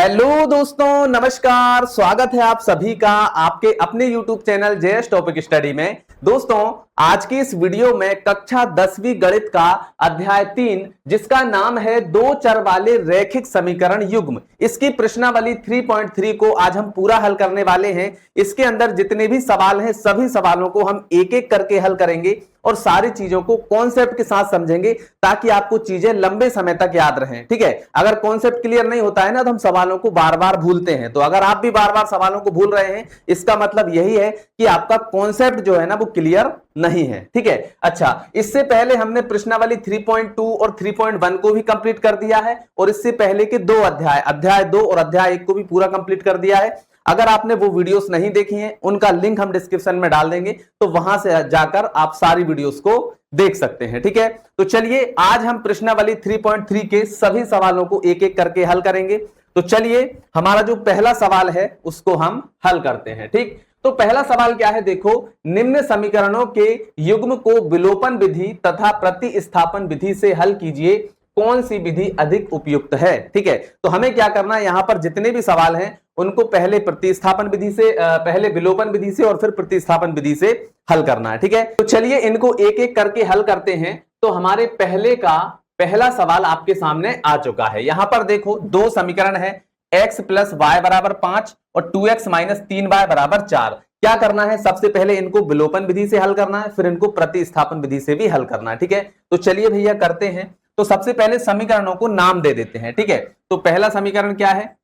Hello दोस्तों, नमस्कार। स्वागत है आप सभी का आपके अपने YouTube channel JS topic study में। दोस्तों, आज की इस वीडियो में कक्षा 10वीं गणित का अध्याय 3 जिसका नाम है दो चर वाले रैखिक समीकरण युग्म, इसकी प्रश्नावली 3.3 को आज हम पूरा हल करने वाले हैं। इसके अंदर जितने भी सवाल हैं सभी सवालों को हम एक एक करके हल करेंगे और सारी चीजों को कॉन्सेप्ट के साथ समझेंगे ताकि आपको चीजें लंबे समय तक याद रहें। ठीक है, अगर कॉन्सेप्ट क्लियर नहीं होता है ना तो हम सवालों को बार बार भूलते हैं। तो अगर आप भी बार बार सवालों को भूल रहे हैं इसका मतलब यही है कि आपका कॉन्सेप्ट जो है ना वो क्लियर नहीं है। ठीक है, अच्छा, इससे पहले हमने प्रश्नावली 3.2 और 3.1 को भी कंप्लीट कर दिया है और इससे पहले के दो अध्याय 2 और अध्याय 1 को भी पूरा कंप्लीट कर दिया है। अगर आपने वो वीडियोस नहीं देखी हैं उनका लिंक हम डिस्क्रिप्शन में डाल देंगे, तो वहां से जाकर आप सारी वीडियोस को देख सकते हैं। ठीक है, तो चलिए आज हम प्रश्नावली 3.3 के सभी सवालों को एक एक करके हल करेंगे। तो चलिए हमारा जो पहला सवाल है उसको हम हल करते हैं। ठीक, तो पहला सवाल क्या है, देखो, निम्न समीकरणों के युग्म को विलोपन विधि तथा प्रतिस्थापन विधि से हल कीजिए, कौन सी विधि अधिक उपयुक्त है। ठीक है, तो हमें क्या करना है, यहां पर जितने भी सवाल हैं उनको पहले प्रतिस्थापन विधि से पहले विलोपन विधि से और फिर प्रतिस्थापन विधि से हल करना है। ठीक है, तो चलिए इनको एक एक करके हल करते हैं। तो हमारे पहला सवाल आपके सामने आ चुका है। यहां पर देखो दो समीकरण है, x प्लस वाई बराबर 5 और 2x माइनस 3y बराबर 4। क्या करना है, सबसे पहले इनको विलोपन विधि से हल करना है, फिर इनको प्रतिस्थापन विधि से भी हल करना है। ठीक है, तो चलिए भैया करते हैं। तो सबसे पहले समीकरणों को नाम दे देते हैं। ठीक है, तो पहला समीकरण क्या है,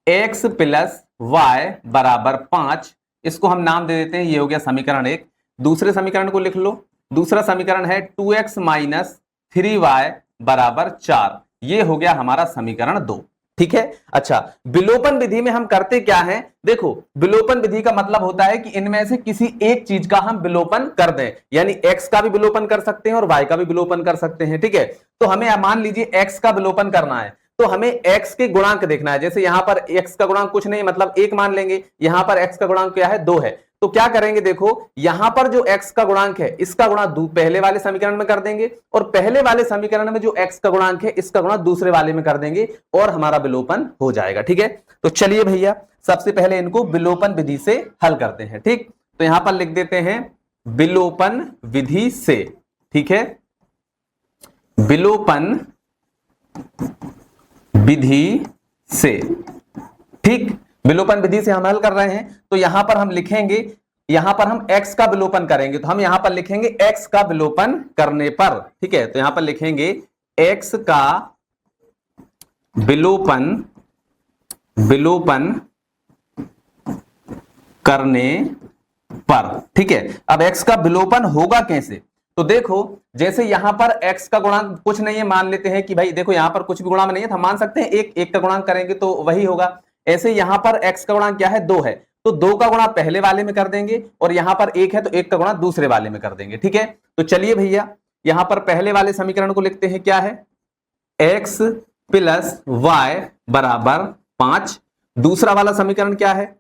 x प्लस वाई बराबर 5, इसको हम नाम दे देते हैं, ये हो गया समीकरण 1। दूसरे समीकरण को लिख लो, दूसरा समीकरण है 2x माइनस 3y बराबर 4, ये हो गया हमारा समीकरण 2। ठीक है, अच्छा, विलोपन विधि में हम करते क्या है, देखो, विलोपन विधि का मतलब होता है कि इनमें से किसी एक चीज का हम विलोपन कर दें, यानी x का भी विलोपन कर सकते हैं और y का भी विलोपन कर सकते हैं। ठीक है, तो हमें मान लीजिए x का विलोपन करना है, तो हमें x के गुणांक देखना है। जैसे यहां पर x का गुणांक कुछ नहीं, मतलब 1 मान लेंगे, यहां पर x का गुणांक क्या है, 2 है। तो क्या करेंगे, देखो यहां पर जो x का गुणांक है इसका गुणा पहले वाले समीकरण में कर देंगे और पहले वाले समीकरण में जो x का गुणांक है इसका गुणा दूसरे वाले में कर देंगे और हमारा विलोपन हो जाएगा। ठीक है, तो चलिए भैया सबसे पहले इनको विलोपन विधि से हल करते हैं। ठीक, तो यहां पर लिख देते हैं विलोपन विधि से। ठीक है, विलोपन विधि से। ठीक, विलोपन विधि से हम हल कर रहे हैं, तो यहां पर हम लिखेंगे, यहां पर हम x का विलोपन करेंगे, तो हम यहां पर लिखेंगे x का विलोपन करने पर। ठीक है, तो यहां पर लिखेंगे x का विलोपन करने पर। ठीक है, अब x का विलोपन होगा कैसे, तो देखो जैसे यहां पर x का गुणांक कुछ नहीं है, मान लेते हैं कि भाई देखो यहां पर कुछ भी गुणांक नहीं है, तो हम मान सकते हैं एक का गुणांक करेंगे तो वही होगा। ऐसे यहां पर x का गुणांक क्या है, 2 है, तो 2 का गुणा पहले वाले में कर देंगे और यहां पर 1 है तो 1 का गुणा दूसरे वाले में कर देंगे। ठीक है, तो चलिए भैया यहां पर पहले वाले समीकरण को लिखते हैं, क्या है, x प्लस वाई बराबर 5। दूसरा वाला समीकरण क्या है,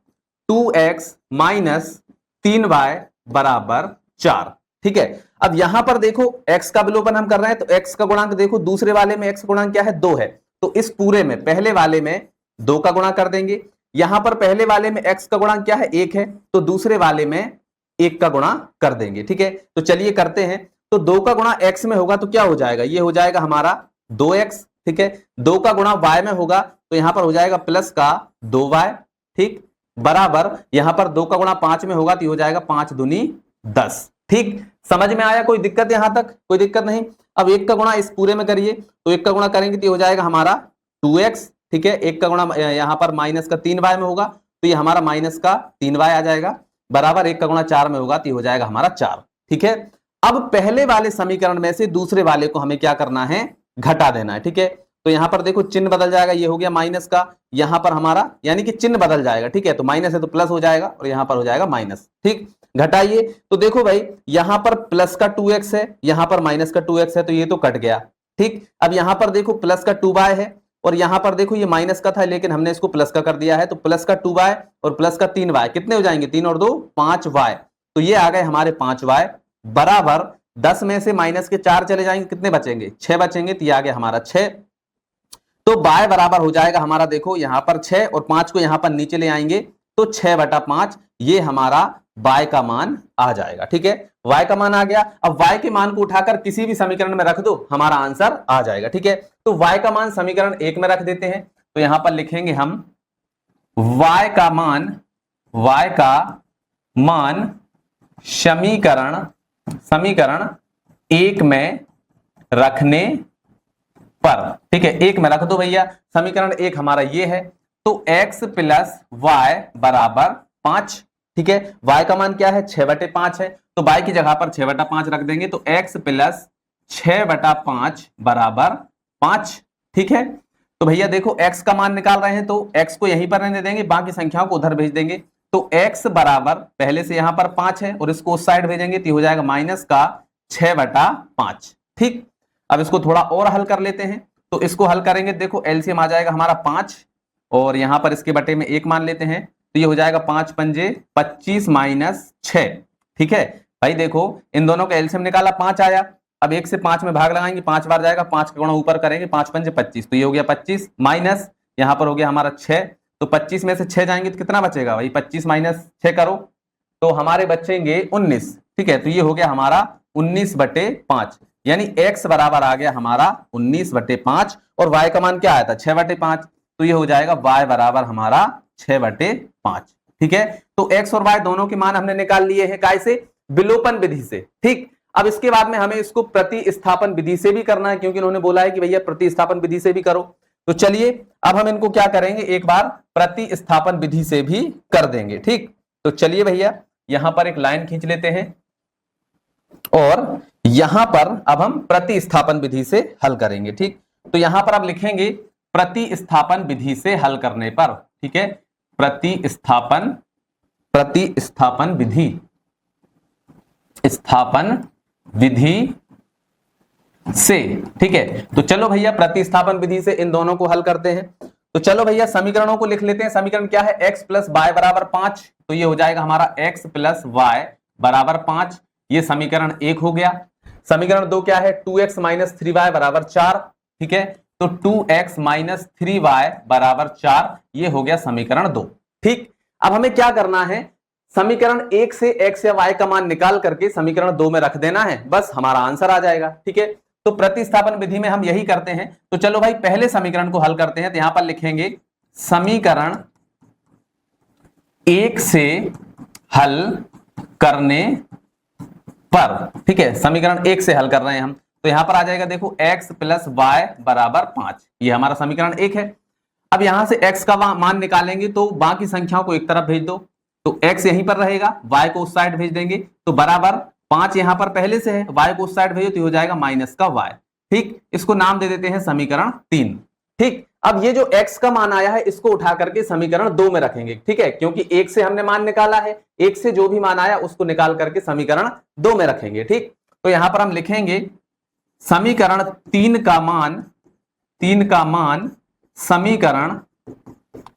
2x माइनस 3y बराबर 4। ठीक है, अब यहां पर देखो x का विलोपन हम कर रहे हैं, तो x का गुणांक देखो दूसरे वाले में x का गुणांक क्या है, 2 है, तो इस पूरे में पहले वाले में 2 का गुणा कर देंगे। यहां पर पहले वाले में x का गुणांक क्या है, 1 है, तो दूसरे वाले में 1 का गुणा कर देंगे। ठीक है, तो चलिए करते हैं। तो 2 का गुणा x में होगा तो क्या हो जाएगा, ये हो जाएगा हमारा 2x। ठीक है, 2 का गुणा y में होगा तो यहां पर हो जाएगा प्लस का 2y। ठीक, बराबर यहां पर 2 का गुणा 5 में होगा तो हो जाएगा 5 दूनी 10। ठीक, समझ में आया, कोई दिक्कत यहां तक, कोई दिक्कत नहीं। अब 1 का गुणा इस पूरे में करिए, तो 1 का गुणा करेंगे तो हो जाएगा हमारा 2x। ठीक है, 1 का गुणा यहां पर माइनस का 3y में होगा तो ये हमारा माइनस का 3y आ जाएगा, बराबर 1 का गुणा 4 में होगा तो हो जाएगा हमारा 4। ठीक है, अब पहले वाले समीकरण में से दूसरे वाले को हमें क्या करना है, घटा देना है। ठीक है, तो यहां पर देखो चिन्ह बदल जाएगा, ये हो गया माइनस का, यहां पर हमारा यानी कि चिन्ह बदल जाएगा। ठीक है, तो माइनस है तो प्लस हो जाएगा और यहां पर हो जाएगा माइनस। ठीक, घटाइए, तो देखो भाई यहां पर प्लस का 2x है, यहां पर माइनस का 2x है, तो ये तो कट गया। ठीक, अब यहां पर देखो प्लस का 2y है और यहां पर देखो ये माइनस का था लेकिन हमने इसको प्लस का कर दिया है, तो प्लस का 2y और प्लस का 3y कितने हो जाएंगे, 3 और 2 5y, तो ये आ गए हमारे 5y बराबर 10 में से माइनस के 4 चले जाएंगे, कितने बचेंगे, 6 बचेंगे, तो ये आ गया हमारा 6। तो y बराबर हो जाएगा हमारा, देखो यहां पर 6 और 5 को यहां पर नीचे ले आएंगे तो 6/5 ये हमारा y का मान आ जाएगा। ठीक है, y का मान आ गया। अब y के मान को उठाकर किसी भी समीकरण में रख दो, हमारा आंसर आ जाएगा। ठीक है, तो y का मान समीकरण 1 में रख देते हैं, तो यहां पर लिखेंगे हम y का मान समीकरण 1 में रखने पर, ठीक है, 1 में रख दो भैया। समीकरण 1 हमारा ये है, तो x प्लस y बराबर 5। ठीक है, y का मान क्या है, 6/5 है, तो y की जगह पर 6/5 रख देंगे, तो x प्लस 6/5 बराबर 5। ठीक है, तो भैया देखो x का मान निकाल रहे हैं, तो x को यहीं पर रहने देंगे, बाकी संख्याओं को उधर भेज देंगे। तो x बराबर पहले से यहां पर 5 है और इसको उस साइड भेजेंगे तो हो जाएगा माइनस का 6/5। ठीक, अब इसको थोड़ा और हल कर लेते हैं, तो इसको हल करेंगे, देखो एलसीएम आ जाएगा हमारा 5 और यहां पर इसके बटे में 1 मान लेते हैं, तो ये हो जाएगा 5 पंजे 25 माइनस 6। ठीक है भाई, देखो इन दोनों का एलसीएम निकाला, 5 आया। अब 1 से 5 में भाग लगाएंगे, 5 बार जाएगा, 5 का गुणा ऊपर करेंगे, 5 पंजे 25, तो ये हो गया 25 माइनस यहां पर हो गया हमारा 6, तो 25 में से 6 जाएंगे तो कितना बचेगा भाई, 25 माइनस 6 करो तो हमारे बचेंगे 19। ठीक है, तो ये हो गया हमारा 19/5, यानी x बराबर आ गया हमारा 19/5 और y का मान क्या आया था, 6/5, तो ये हो जाएगा y बराबर हमारा 6/5। ठीक है, तो x और y दोनों के मान हमने निकाल लिए हैं, कैसे, विलोपन विधि से। ठीक, अब इसके बाद में हमें इसको प्रतिस्थापन विधि से भी करना है, क्योंकि उन्होंने बोला है कि भैया प्रतिस्थापन विधि से भी करो। तो चलिए अब हम इनको क्या करेंगे, एक बार प्रतिस्थापन विधि से भी कर देंगे। ठीक, तो चलिए भैया यहां पर एक लाइन खींच लेते हैं और यहां पर अब हम प्रतिस्थापन विधि से हल करेंगे। ठीक, तो यहां पर अब लिखेंगे प्रतिस्थापन विधि से हल करने पर, ठीक है, प्रतिस्थापन विधि से। ठीक है, तो चलो भैया प्रतिस्थापन विधि से इन दोनों को हल करते हैं। तो चलो भैया समीकरणों को लिख लेते हैं। समीकरण क्या है, x प्लस वाई बराबर 5, तो ये हो जाएगा हमारा x प्लस वाई बराबर 5, ये समीकरण 1 हो गया। समीकरण 2 क्या है, 2x माइनस 3y बराबर 4। ठीक है, तो 2x माइनस 3y बराबर 4, ये हो गया समीकरण 2। ठीक, अब हमें क्या करना है, समीकरण 1 से x या y का मान निकाल करके समीकरण 2 में रख देना है, बस हमारा आंसर आ जाएगा। ठीक है, तो प्रतिस्थापन विधि में हम यही करते हैं। तो चलो भाई पहले समीकरण को हल करते हैं, तो यहां पर लिखेंगे समीकरण 1 से हल करने पर। ठीक है, समीकरण 1 से हल कर रहे हैं हम, तो यहां पर आ जाएगा, देखो x प्लस वाई बराबर 5, ये हमारा समीकरण 1 है। अब यहां से x का मान निकालेंगे, तो बाकी संख्याओं को एक तरफ भेज दो, तो x यहीं पर रहेगा, y को उस साइड भेज देंगे, तो बराबर 5 यहां पर पहले से है, y को उस साइड भेजो तो हो जाएगा माइनस का y। ठीक, इसको नाम दे देते हैं समीकरण 3। ठीक, अब ये जो x का मान आया है इसको उठा करके समीकरण 2 में रखेंगे। ठीक है, क्योंकि 1 से हमने मान निकाला है, 1 से जो भी मान आया उसको निकाल करके समीकरण 2 में रखेंगे। ठीक, तो यहां पर हम लिखेंगे समीकरण 3 का मान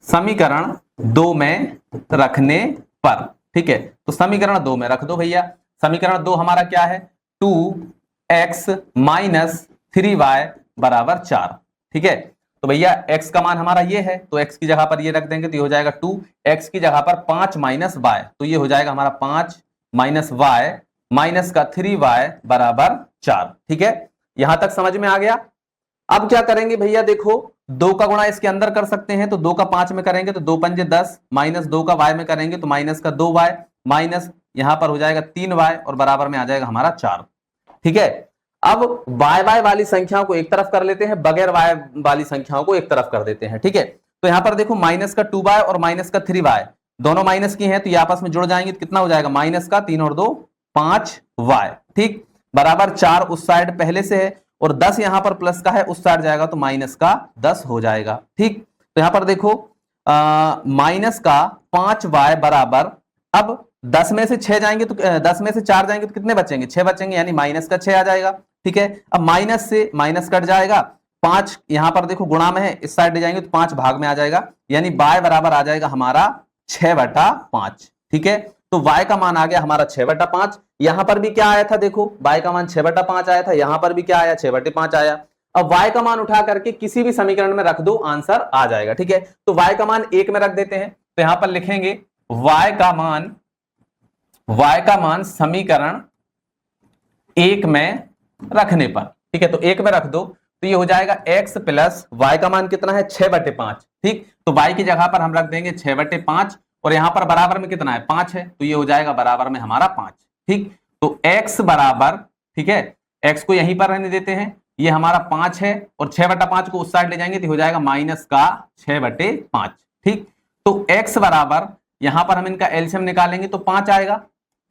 समीकरण 2 में रखने पर। ठीक है, तो समीकरण 2 में रख दो भैया। समीकरण 2 हमारा क्या है, 2x माइनस 3y बराबर 4। ठीक है, तो भैया x का मान हमारा ये है, तो x की जगह पर ये रख देंगे, तो ये हो जाएगा 2, x की जगह पर 5 माइनस y, तो ये हो जाएगा हमारा 5 माइनस y माइनस का 3y बराबर 4। ठीक है, यहां तक समझ में आ गया। अब क्या करेंगे भैया, देखो 2 का गुणा इसके अंदर कर सकते हैं, तो 2 का 5 में करेंगे तो 2 पंजे 10, माइनस 2 का y में करेंगे तो माइनस का 2y, माइनस यहां पर हो जाएगा 3y और बराबर में आ जाएगा हमारा 4। ठीक है, अब y वाली संख्याओं को एक तरफ कर लेते हैं, बगैर y वाली संख्याओं को एक तरफ कर देते हैं। ठीक है, तो यहां पर देखो माइनस का 2y और माइनस का 3y दोनों माइनस की हैं, तो ये आपस में जुड़ जाएंगे, तो कितना हो जाएगा, माइनस का 3 और 2 5y। ठीक, बराबर 4 उस साइड पहले से है और 10 यहां पर प्लस का है, उस साइड जाएगा तो माइनस का 10 हो जाएगा। ठीक, तो यहां पर देखो माइनस का 5y बराबर, अब 10 में से 6 जाएंगे तो 10 में से 4 जाएंगे तो कितने बचेंगे, 6 बचेंगे, यानी माइनस का 6 आ जाएगा। ठीक है, अब माइनस से माइनस कट जाएगा, 5 यहां पर देखो गुणा में है, इस साइड ले जाएंगे तो 5 भाग में आ जाएगा, यानी y बराबर आ जाएगा हमारा 6/5। ठीक है, तो y का मान आ गया हमारा 6/5। यहां पर भी क्या आया था, देखो y का मान 6/5 आया था, यहां पर भी क्या आया, 6/5 आया। अब y का मान उठा करके किसी भी समीकरण में रख दो, आंसर आ जाएगा। ठीक है, तो y का मान 1 में रख देते हैं, तो यहां पर लिखेंगे y का मान समीकरण 1 में रखने पर, ठीक है, तो 1 में रख दो, तो ये हो जाएगा x प्लस y का मान कितना है 6/5। ठीक, तो y की जगह पर हम रख देंगे 6/5 और यहां पर बराबर में कितना है 5 है, तो ये हो जाएगा बराबर में हमारा 5। ठीक, तो x बराबर, ठीक है, x को यहीं पर रहने देते हैं, ये हमारा 5 है और 6/5 को उस साइड ले जाएंगे तो हो जाएगा माइनस का 6/5। ठीक, तो x बराबर यहां पर हम इनका एलसीएम निकालेंगे तो 5 आएगा।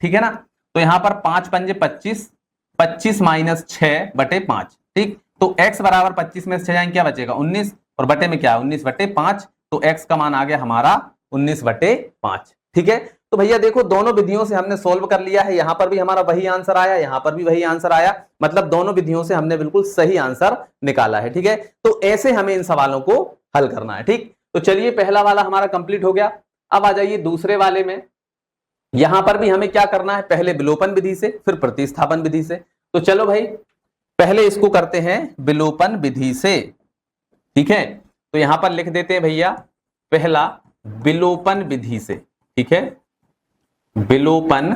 ठीक है ना, तो यहां पर 5 पंजे 25, 25 माइनस 6/5। ठीक, तो x बराबर 25 में से 6 जाएंगे क्या बचेगा 19 और बटे में क्या है 19/5, तो x का मान आ गया हमारा 19/5। ठीक है, तो भैया देखो दोनों विधियों से हमने सोल्व कर लिया है, यहां पर भी हमारा वही आंसर आया, यहां पर भी वही आंसर आया, मतलब दोनों विधियों से हमने बिल्कुल सही आंसर निकाला है। ठीक है, तो ऐसे हमें इन सवालों को हल करना है। ठीक, तो चलिए पहला वाला हमारा कंप्लीट हो गया। अब आ जाइए दूसरे वाले में, यहां पर भी हमें क्या करना है, पहले विलोपन विधि से फिर प्रतिस्थापन विधि से। तो चलो भाई पहले इसको करते हैं विलोपन विधि से। ठीक है, तो यहां पर लिख देते हैं भैया पहला विलोपन विधि से। ठीक है, विलोपन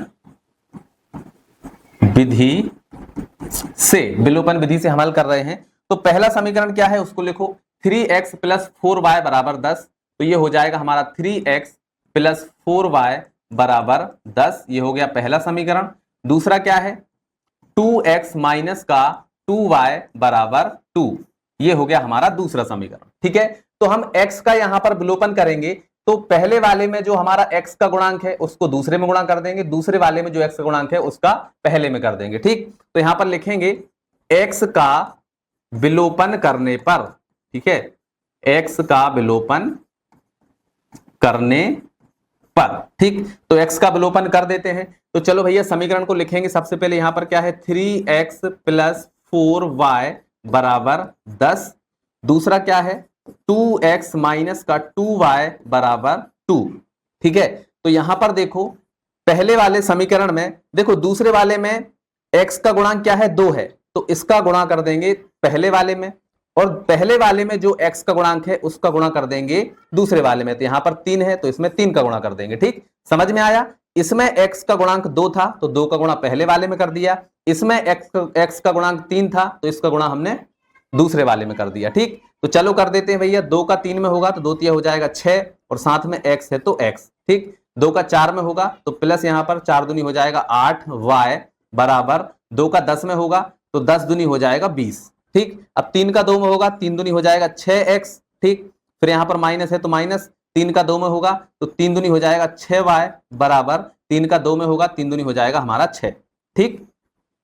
विधि से, विलोपन विधि से हम हल कर रहे हैं। तो पहला समीकरण क्या है उसको लिखो 3x प्लस 4y बराबर 10, तो ये हो जाएगा हमारा 3x प्लस 4y बराबर 10, ये हो गया पहला समीकरण। दूसरा क्या है 2x माइनस का 2y बराबर 2, ये हो गया हमारा दूसरा समीकरण। ठीक है, तो हम x का यहां पर विलोपन करेंगे तो पहले वाले में जो हमारा x का गुणांक है उसको दूसरे में गुणा कर देंगे, दूसरे वाले में जो x का गुणांक है उसका पहले में कर देंगे। ठीक, तो यहां पर लिखेंगे x का विलोपन करने पर, ठीक है, x का विलोपन करने पर। ठीक, तो x का विलोपन कर देते हैं। तो चलो भैया समीकरण को लिखेंगे, सबसे पहले यहां पर क्या है 3x प्लस 4y बराबर 10, दूसरा क्या है 2x माइनस का 2y बराबर 2। ठीक है, तो यहां पर देखो पहले वाले समीकरण में देखो दूसरे वाले में x का गुणांक क्या है 2 है, तो इसका गुणा कर देंगे पहले वाले में, और पहले वाले में जो x का गुणांक है उसका गुणा कर देंगे दूसरे वाले में, तो यहां पर 3 है तो इसमें 3 का गुणा कर देंगे। ठीक, समझ में आया, इसमें x का गुणांक 2 था तो 2 का गुणा पहले वाले में कर दिया, इसमें x का गुणांक 3 था तो इसका गुणा हमने दूसरे वाले में कर दिया। ठीक, तो चलो कर देते हैं भैया, 2 का 3 में होगा तो 2 तिया हो जाएगा 6 और साथ में x है तो x। ठीक, 2 का 4 में होगा तो प्लस यहां पर 4 दूनी हो जाएगा 8y बराबर 2 का 10 में होगा तो 10 दूनी हो जाएगा 20। ठीक, अब 3 का 2 में होगा 3 दूनी हो जाएगा 6x। ठीक, फिर यहां पर माइनस है तो माइनस, 3 का 2 में होगा तो 3 दूनी हो जाएगा 6y बराबर 3 का 2 में होगा 3 दूनी हो जाएगा हमारा 6। ठीक,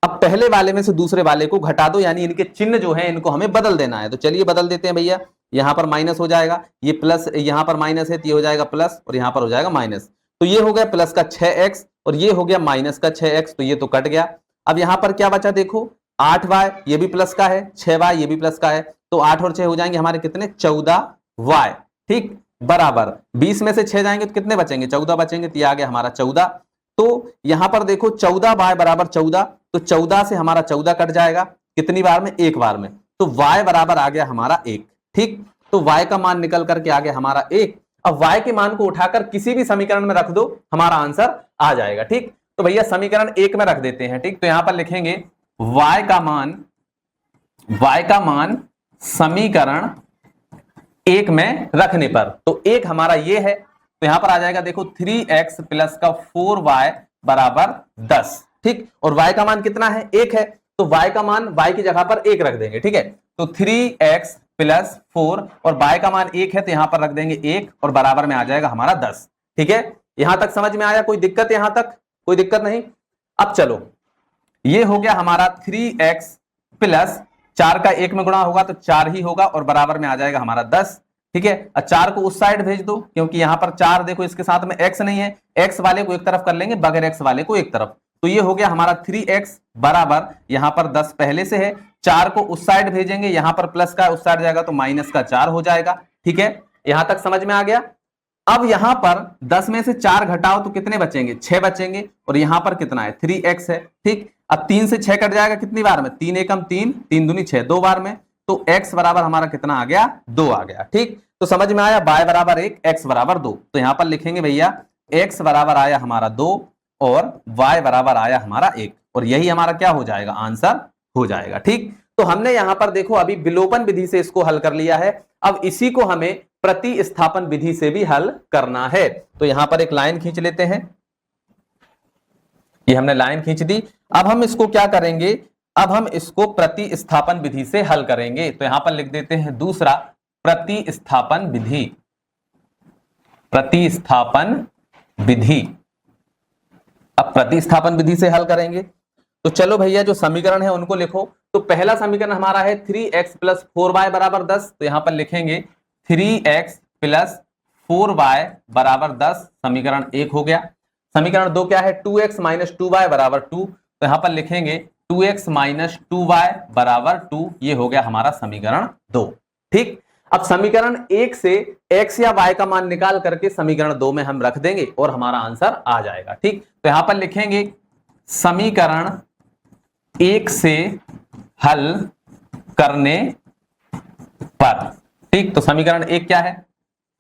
अब पहले वाले में से दूसरे वाले को घटा दो, यानी इनके चिन्ह जो है इनको हमें बदल देना है, तो चलिए बदल देते हैं भैया। यहां पर माइनस हो जाएगा, ये प्लस, यहां पर माइनस है तो ये हो जाएगा प्लस और यहां पर हो जाएगा माइनस, तो ये हो गया प्लस का 6x और ये हो गया माइनस का 6x, तो ये तो कट गया। अब यहां पर क्या बचा देखो 8y, ये भी प्लस का है, 6y ये भी प्लस का है, तो 8 और 6 हो जाएंगे हमारे कितने 14y। ठीक, बराबर 20 में से 6 जाएंगे तो कितने बचेंगे 14 बचेंगे, तो ये आ गया हमारा 14। तो यहां पर देखो 14y बराबर 14, तो 14 से हमारा 14 कट जाएगा, कितनी बार में एक बार में, तो y बराबर आ गया हमारा 1। ठीक, तो y का मान निकल करके आ गया हमारा 1। अब y के मान को उठाकर किसी भी समीकरण में रख दो, हमारा आंसर आ जाएगा। ठीक, तो भैया समीकरण 1 में रख देते हैं। ठीक, तो यहां पर लिखेंगे y का मान समीकरण 1 में रखने पर, तो 1 हमारा ये है, तो यहां पर आ जाएगा देखो 3x प्लस का 4y बराबर 10। ठीक, और y का मान कितना है 1 है, तो y का मान y की जगह पर 1 रख देंगे। ठीक है, तो 3x प्लस 4 और y का मान 1 है तो यहां पर रख देंगे 1 और बराबर में आ जाएगा हमारा 10। ठीक है, यहां तक समझ में आया, कोई दिक्कत यहां तक, कोई दिक्कत नहीं। अब चलो ये हो गया हमारा 3x प्लस 4 का 1 में गुणा होगा तो 4 ही होगा और बराबर में आ जाएगा हमारा 10। ठीक है, 4 को उस साइड भेज दो क्योंकि यहां पर 4 देखो इसके साथ में x नहीं है, x वाले को एक तरफ कर लेंगे बगैर x वाले को एक तरफ, तो ये हो गया हमारा 3x बराबर यहां पर 10 पहले से है, 4 को उस साइड भेजेंगे, यहां पर प्लस का उस साइड जाएगा तो माइनस का 4 हो जाएगा। ठीक है, यहां तक समझ में आ गया। अब यहां पर 10 में से 4 घटाओ तो कितने बचेंगे 6 बचेंगे, और यहां पर कितना है 3x है। ठीक, अब 3 से 6 कट जाएगा कितनी बार में 3 एकम 3, 3 दूनी 6 दो बार में, तो x बराबर हमारा कितना आ गया, 2 आ गया। ठीक, तो समझ में आया, y बराबर 1, x बराबर 2। तो यहां पर लिखेंगे भैया x बराबर आया हमारा 2 और y बराबर आया हमारा 1, और यही हमारा क्या हो जाएगा, आंसर हो जाएगा। ठीक, तो हमने यहां पर देखो अभी विलोपन विधि से इसको हल कर लिया है, अब इसी को हमें प्रतिस्थापन विधि से भी हल करना है। तो यहां पर एक लाइन खींच लेते हैं, ये हमने लाइन खींच दी। अब हम इसको क्या करेंगे, अब हम इसको प्रतिस्थापन विधि से हल करेंगे। तो यहां पर लिख देते हैं दूसरा प्रतिस्थापन विधि, प्रतिस्थापन विधि। अब प्रतिस्थापन विधि से हल करेंगे तो चलो भैया जो समीकरण है उनको लिखो। तो पहला समीकरण हमारा है 3x प्लस 4y बराबर 10। तो यहां पर लिखेंगे 3x प्लस 4y बराबर 10, समीकरण 1 हो गया। समीकरण 2 क्या है, 2x माइनस 2y बराबर 2। तो यहां पर लिखेंगे 2x माइनस 2y बराबर 2, ये हो गया हमारा समीकरण 2। ठीक, अब समीकरण 1 से x या y का मान निकाल करके समीकरण 2 में हम रख देंगे और हमारा आंसर आ जाएगा। ठीक, तो यहां पर लिखेंगे समीकरण 1 से हल करने पर। ठीक, तो समीकरण 1 क्या है,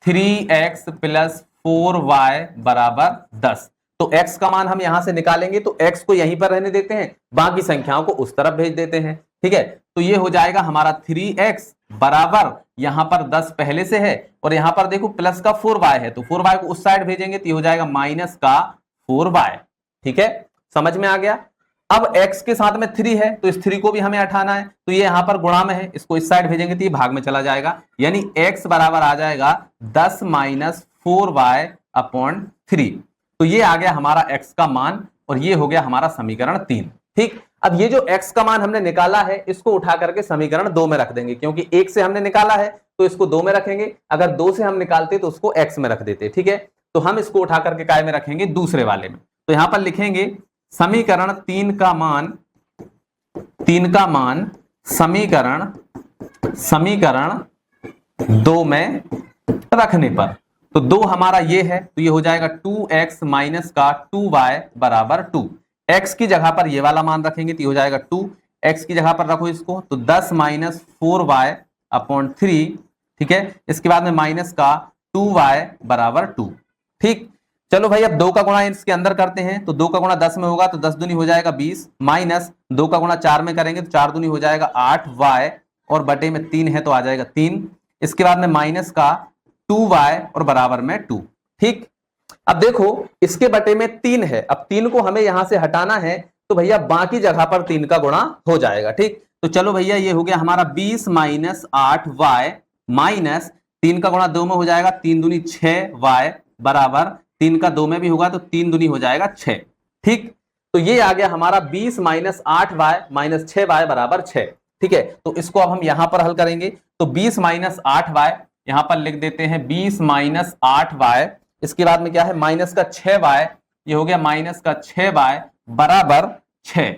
3x प्लस 4y बराबर 10। तो x का मान हम यहां से निकालेंगे तो x को यहीं पर रहने देते हैं, बाकी संख्याओं को उस तरफ भेज देते हैं। ठीक है, तो ये हो जाएगा हमारा 3x बराबर, यहां पर 10 पहले से है और यहां पर देखो प्लस का 4y है, तो 4y को उस साइड भेजेंगे तो ये हो जाएगा माइनस का 4y। ठीक है, समझ में आ गया। अब x के साथ में 3 है तो इस 3 को भी हमें हटाना है, तो ये यहां पर गुणा में है, इसको इस साइड भेजेंगे तो ये भाग में चला जाएगा, यानी x बराबर आ जाएगा 10 माइनस 4y अपॉन 3। तो ये आ गया हमारा x का मान और ये हो गया हमारा समीकरण 3। ठीक, अब ये जो x का मान हमने निकाला है इसको उठा करके समीकरण 2 में रख देंगे, क्योंकि 1 से हमने निकाला है तो इसको 2 में रखेंगे, अगर 2 से हम निकालते तो उसको x में रख देते। ठीक है, तो हम इसको उठा करके काय में रखेंगे, दूसरे वाले में। तो यहां पर लिखेंगे समीकरण 3 का मान समीकरण 2 में रखने पर। तो 2 हमारा ये है तो ये हो जाएगा 2x माइनस का 2y बराबर 2। x की जगह पर ये वाला मान रखेंगे तो ये हो जाएगा 2, x की जगह पर रखो इसको तो 10 माइनस 4y अपॉन 3। ठीक है, इसके बाद में माइनस का 2y बराबर 2। ठीक, चलो भाई अब 2 का गुणा इसके अंदर करते हैं, तो 2 का गुणा 10 में होगा तो 10 दूनी हो जाएगा 20, माइनस 2 का गुणा 4 में करेंगे तो 4 दूनी हो जाएगा 8y और बटे में 3 है तो आ जाएगा 3। इसके बाद में माइनस का 2y और बराबर में 2। ठीक, अब देखो इसके बटे में 3 है, अब 3 को हमें यहां से हटाना है तो भैया बाकी जगह पर 3 का गुणा हो जाएगा। ठीक, तो चलो भैया ये हो गया हमारा 20 माइनस 8y माइनस 3 का गुणा 2 में हो जाएगा 3 दूनी 6y बराबर 3 का 2 में भी होगा तो 3 दूनी हो जाएगा 6। ठीक, तो ये आ गया हमारा 20 माइनस 8y माइनस 6y बराबर 6। ठीक है, तो इसको अब हम यहां पर हल करेंगे तो 20 माइनस 8y यहां पर लिख देते हैं 20 माइनस 8y, इसके बाद में क्या है माइनस का 6y, ये हो गया माइनस का 6y बराबर 6।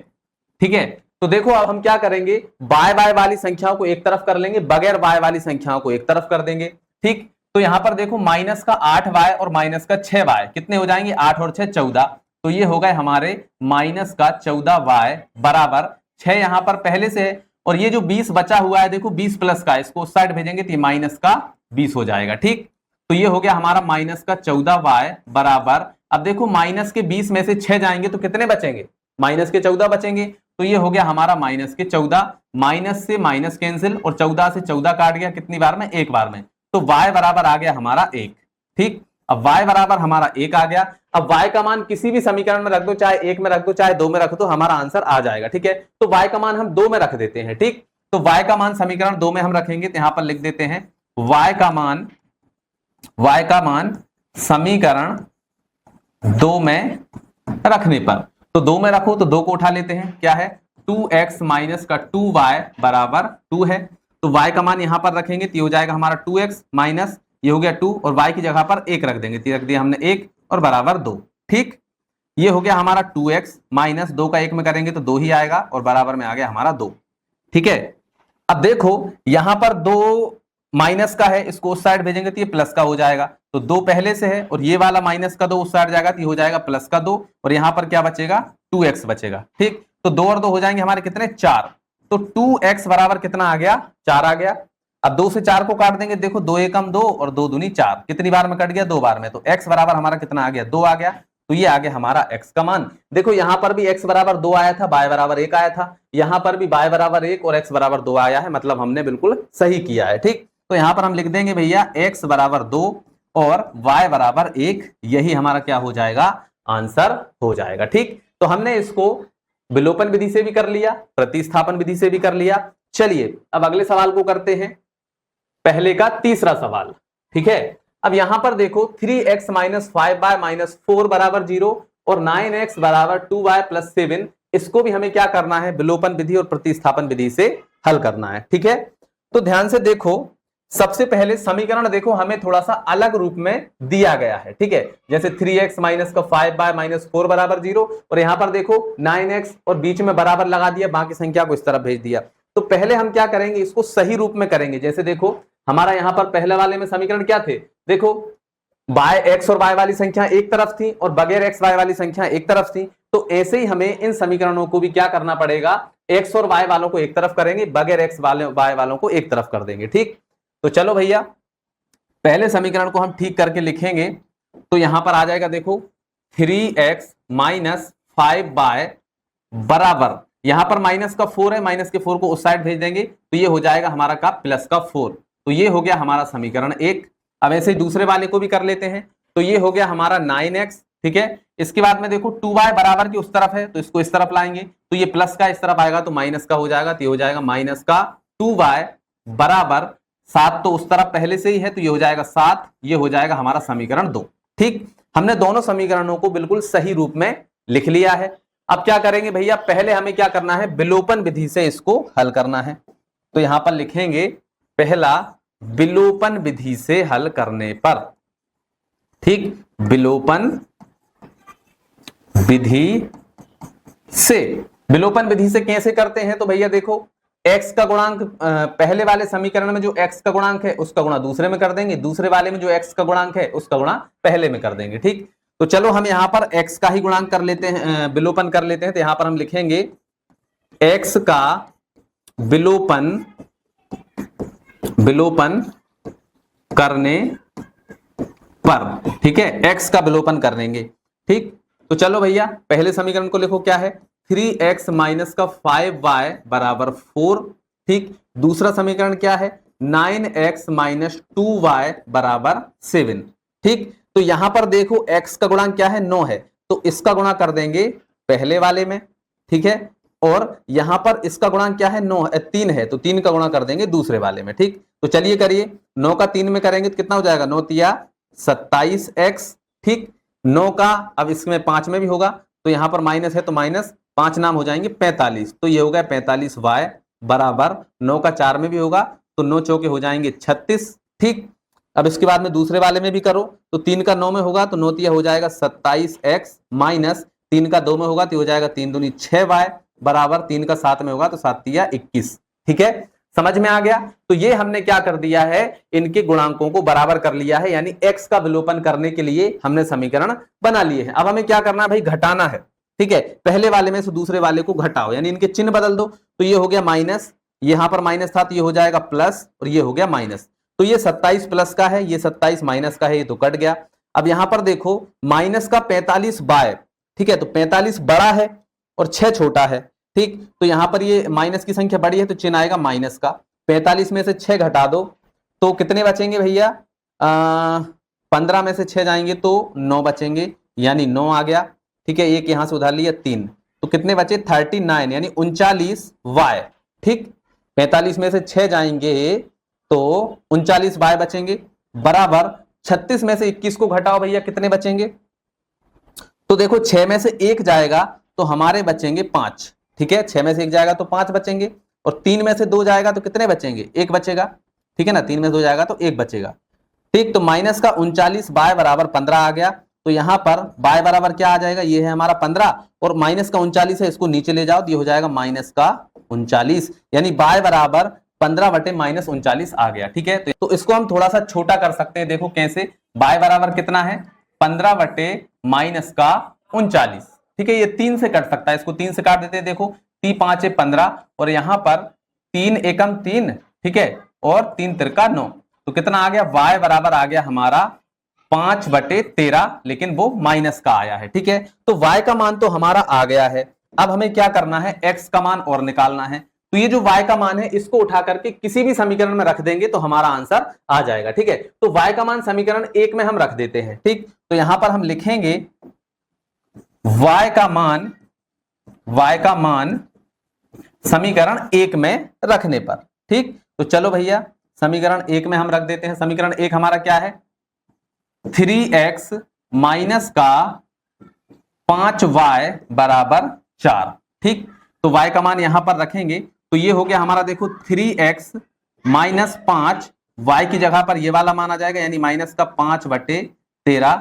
ठीक है, तो देखो अब हम क्या करेंगे, y वाली संख्याओं को एक तरफ कर लेंगे, बगैर y वाली संख्याओं को एक तरफ कर देंगे। ठीक, तो यहां पर देखो माइनस का 8y और माइनस का 6y कितने हो जाएंगे, 8 और 6 14, तो ये हो गए हमारे माइनस का 14y बराबर 6 यहां पर पहले से है, और ये जो 20 बचा हुआ है देखो 20 प्लस का, इसको उस साइड भेजेंगे तो ये माइनस का 20 हो जाएगा। ठीक, तो ये हो गया हमारा माइनस का 14y बराबर, अब देखो माइनस के 20 में से 6 जाएंगे तो कितने बचेंगे, माइनस के 14 बचेंगे, तो ये हो गया हमारा माइनस के 14, माइनस से माइनस कैंसिल और 14 से 14 काट गया, कितनी बार में, एक बार में, तो y बराबर आ गया हमारा 1। ठीक, अब y बराबर हमारा 1 आ गया। अब y का मान किसी भी समीकरण में रख दो, चाहे 1 में रख दो चाहे 2 में रख दो, हमारा आंसर आ जाएगा। ठीक है, तो y का मान हम 2 में रख देते हैं। ठीक, तो y का मान समीकरण 2 में हम रखेंगे तो यहां पर लिख देते हैं y का मान समीकरण 2 में रखने पर, तो 2 में रखो तो 2 को उठा लेते हैं, क्या है 2x माइनस का 2y बराबर 2 है, तो y का मान यहां पर रखेंगे तो ये हो जाएगा हमारा 2x माइनस ये हो गया 2 और y की जगह पर 1 रख देंगे, तो रख दिया हमने 1 और बराबर 2। ठीक, ये हो गया हमारा 2x माइनस 2 का 1 में करेंगे तो 2 ही आएगा और बराबर में आ गया हमारा 2। ठीक है, अब देखो यहां पर 2 माइनस का है, इसको उस साइड भेजेंगे तो ये प्लस का हो जाएगा, तो 2 पहले से है और ये वाला माइनस का 2 उस साइड जाएगा तो ये हो जाएगा प्लस का 2 और यहां पर क्या बचेगा 2x बचेगा। ठीक, तो 2 और 2 हो जाएंगे हमारे कितने 4, तो 2x बराबर कितना आ गया, 4 आ गया। अब 2 से 4 को काट देंगे, देखो 2 एकम 2 और 2 दूनी 4, कितनी बार में कट गया, 2 बार में। तो x बराबर हमारा कितना आ गया, 2 आ गया। तो ये आ गया हमारा x का मान। देखो यहां पर भी x बराबर 2 आया था, y बराबर 1 आया था, यहां पर भी y बराबर 1 और x बराबर 2 आया है, मतलब हमने बिल्कुल सही किया है। ठीक, तो यहां पर हम लिख देंगे भैया x बराबर 2 और y बराबर 1, यही हमारा क्या हो जाएगा, आंसर हो जाएगा। ठीक, तो हमने इसको विलोपन विधि से भी कर लिया, प्रतिस्थापन विधि से भी कर लिया। चलिए अब अगले सवाल को करते हैं, पहले का तीसरा सवाल। ठीक है, अब यहां पर देखो 3x माइनस 5y माइनस 4 बराबर 0 और 9x बराबर 2y प्लस 7, इसको भी हमें क्या करना है, विलोपन विधि और प्रतिस्थापन विधि से हल करना है। ठीक है, तो ध्यान से देखो, सबसे पहले समीकरण देखो हमें थोड़ा सा अलग रूप में दिया गया है। ठीक है, जैसे 3x माइनस का 5y माइनस 4 बराबर 0 और यहां पर देखो 9x और बीच में बराबर लगा दिया, बाकी संख्या को इस तरफ भेज दिया। तो पहले हम क्या करेंगे, इसको सही रूप में करेंगे। जैसे देखो हमारा यहां पर पहले वाले में समीकरण क्या थे, देखो x और y वाली संख्या एक तरफ थी और बगैर x y वाली संख्या एक तरफ थी। तो ऐसे ही हमें इन समीकरणों को भी क्या करना पड़ेगा, x और y वालों को एक तरफ करेंगे, बगैर x y वालों को एक तरफ कर देंगे। ठीक, तो चलो भैया पहले समीकरण को हम ठीक करके लिखेंगे। तो यहां पर आ जाएगा देखो 3x माइनस 5y बराबर, यहां पर माइनस का 4 है, माइनस के 4 को उस साइड भेज देंगे तो ये हो जाएगा हमारा का प्लस का 4। तो ये हो गया हमारा समीकरण 1। अब ऐसे दूसरे वाले को भी कर लेते हैं, तो ये हो गया हमारा 9x। ठीक है, इसके बाद में देखो 2y बराबर की उस तरफ है तो इसको इस तरफ लाएंगे, तो ये प्लस का इस तरफ आएगा तो माइनस का हो जाएगा, तो ये हो जाएगा माइनस का 2y बराबर 7, तो उस तरफ पहले से ही है तो ये हो जाएगा 7, ये हो जाएगा हमारा समीकरण 2। ठीक, हमने दोनों समीकरणों को बिल्कुल सही रूप में लिख लिया है। अब क्या करेंगे भैया, पहले हमें क्या करना है, विलोपन विधि से इसको हल करना है। तो यहां पर लिखेंगे पहला, विलोपन विधि से हल करने पर। ठीक, विलोपन विधि से, विलोपन विधि से कैसे करते हैं, तो भैया देखो x का गुणांक पहले वाले समीकरण में जो x का गुणांक है उसका गुणा दूसरे में कर देंगे, दूसरे वाले में जो x का गुणांक है उसका गुणा पहले में कर देंगे। ठीक, तो चलो हम यहां पर x का ही गुणांक कर लेते हैं, विलोपन कर लेते हैं। तो यहां पर हम लिखेंगे x का विलोपन करने पर। ठीक है, x का विलोपन कर देंगे। ठीक, तो चलो भैया पहले समीकरण को लिखो, क्या है 3x माइनस का 5y बराबर 4। ठीक, दूसरा समीकरण क्या है 9x माइनस 2y बराबर 7। ठीक, तो यहां पर देखो x का गुणांक क्या है 9 है, तो इसका गुणा कर देंगे पहले वाले में। ठीक है, और यहां पर इसका गुणांक क्या है 3 है, तो 3 का गुणा कर देंगे दूसरे वाले में। ठीक, तो चलिए करिए, 9 का 3 में करेंगे तो कितना हो जाएगा, 9 तिया 27x। ठीक, 9 का अब इसमें 5 में भी होगा, तो यहां पर माइनस है तो माइनस 5 नाम हो जाएंगे 45, तो ये हो गया 45y बराबर 9 का 4 में भी होगा तो 9 चौके हो जाएंगे 36। ठीक, अब इसके बाद में दूसरे वाले में भी करो, तो 3 का 9 में होगा तो 9 तिया हो जाएगा 27x माइनस 3 का 2 में होगा तो हो जाएगा 3 दूनी 6y बराबर 3 का 7 में होगा तो 7 तिया 21। ठीक है, समझ में आ गया। तो ये हमने क्या कर दिया है, इनके गुणांकों को बराबर कर लिया है, यानी x का विलोपन करने के लिए हमने समीकरण बना लिए हैं। अब हमें क्या करना है भाई, घटाना है। ठीक है, पहले वाले में से दूसरे वाले को घटाओ, यानी इनके चिन्ह बदल दो। तो ये हो गया माइनस, यहां पर माइनस था तो ये हो जाएगा प्लस और ये हो गया माइनस। तो ये 27 प्लस का है, ये 27 माइनस का है, ये तो कट गया। अब यहां पर देखो माइनस का 45 बाय, ठीक है, तो 45 बड़ा है और 6 छोटा है। ठीक, तो यहां पर ये माइनस की संख्या बड़ी है तो चिन्ह आएगा माइनस का। 45 में से 6 घटा दो तो कितने बचेंगे भैया, 15 में से 6 जाएंगे तो 9 बचेंगे, यानी 9 आ गया। ठीक है, एक यहां से उधार लिया 3, तो कितने बचे 39 यानी 39y। ठीक, 45 में से 6 जाएंगे तो 39y बचेंगे बराबर 36 में से 21 को घटाओ भैया, कितने बचेंगे, तो देखो 6 में से 1 जाएगा तो हमारे बचेंगे 5। ठीक है, 6 में से 1 जाएगा तो 5 बचेंगे, और 3 में से 2 जाएगा तो कितने बचेंगे, 1 बचेगा। ठीक है ना, 3 में से 2 जाएगा तो 1 बचेगा। ठीक, तो माइनस का 39y बराबर 15 आ गया। तो यहां पर y बराबर क्या आ जाएगा, ये है हमारा 15 और माइनस का 39 है, इसको नीचे ले जाओ तो ये हो जाएगा माइनस का 39, यानी y बराबर 15 बटे माइनस 39 आ गया। ठीक है, तो इसको हम थोड़ा सा छोटा कर सकते हैं, देखो कैसे, y बराबर कितना है 15 बटे माइनस का 39। ठीक है, ये 3 से कट सकता है, इसको 3 से काट देते हैं। देखो 3 5 15 और यहां पर 3 एकम 3, ठीक है, और 3 तिरका 9। तो कितना आ गया, y बराबर आ गया हमारा 5/13, लेकिन वो माइनस का आया है, ठीक है। तो y का मान तो हमारा आ गया है। अब हमें क्या करना है, x का मान और निकालना है। तो ये जो y का मान है इसको उठा करके किसी भी समीकरण में रख देंगे तो हमारा आंसर आ जाएगा, ठीक है। तो y का मान समीकरण 1 में हम रख देते हैं, ठीक। तो यहां पर हम लिखेंगे y का मान समीकरण 1 में रखने पर, ठीक। तो चलो भैया समीकरण 1 में हम रख देते हैं। समीकरण 1 हमारा क्या है, 3x माइनस का 5y बराबर 4, ठीक। तो y का मान यहां पर रखेंगे तो ये हो गया हमारा, देखो 3x माइनस 5, y की जगह पर ये वाला मान आ जाएगा, यानी माइनस का 5/13,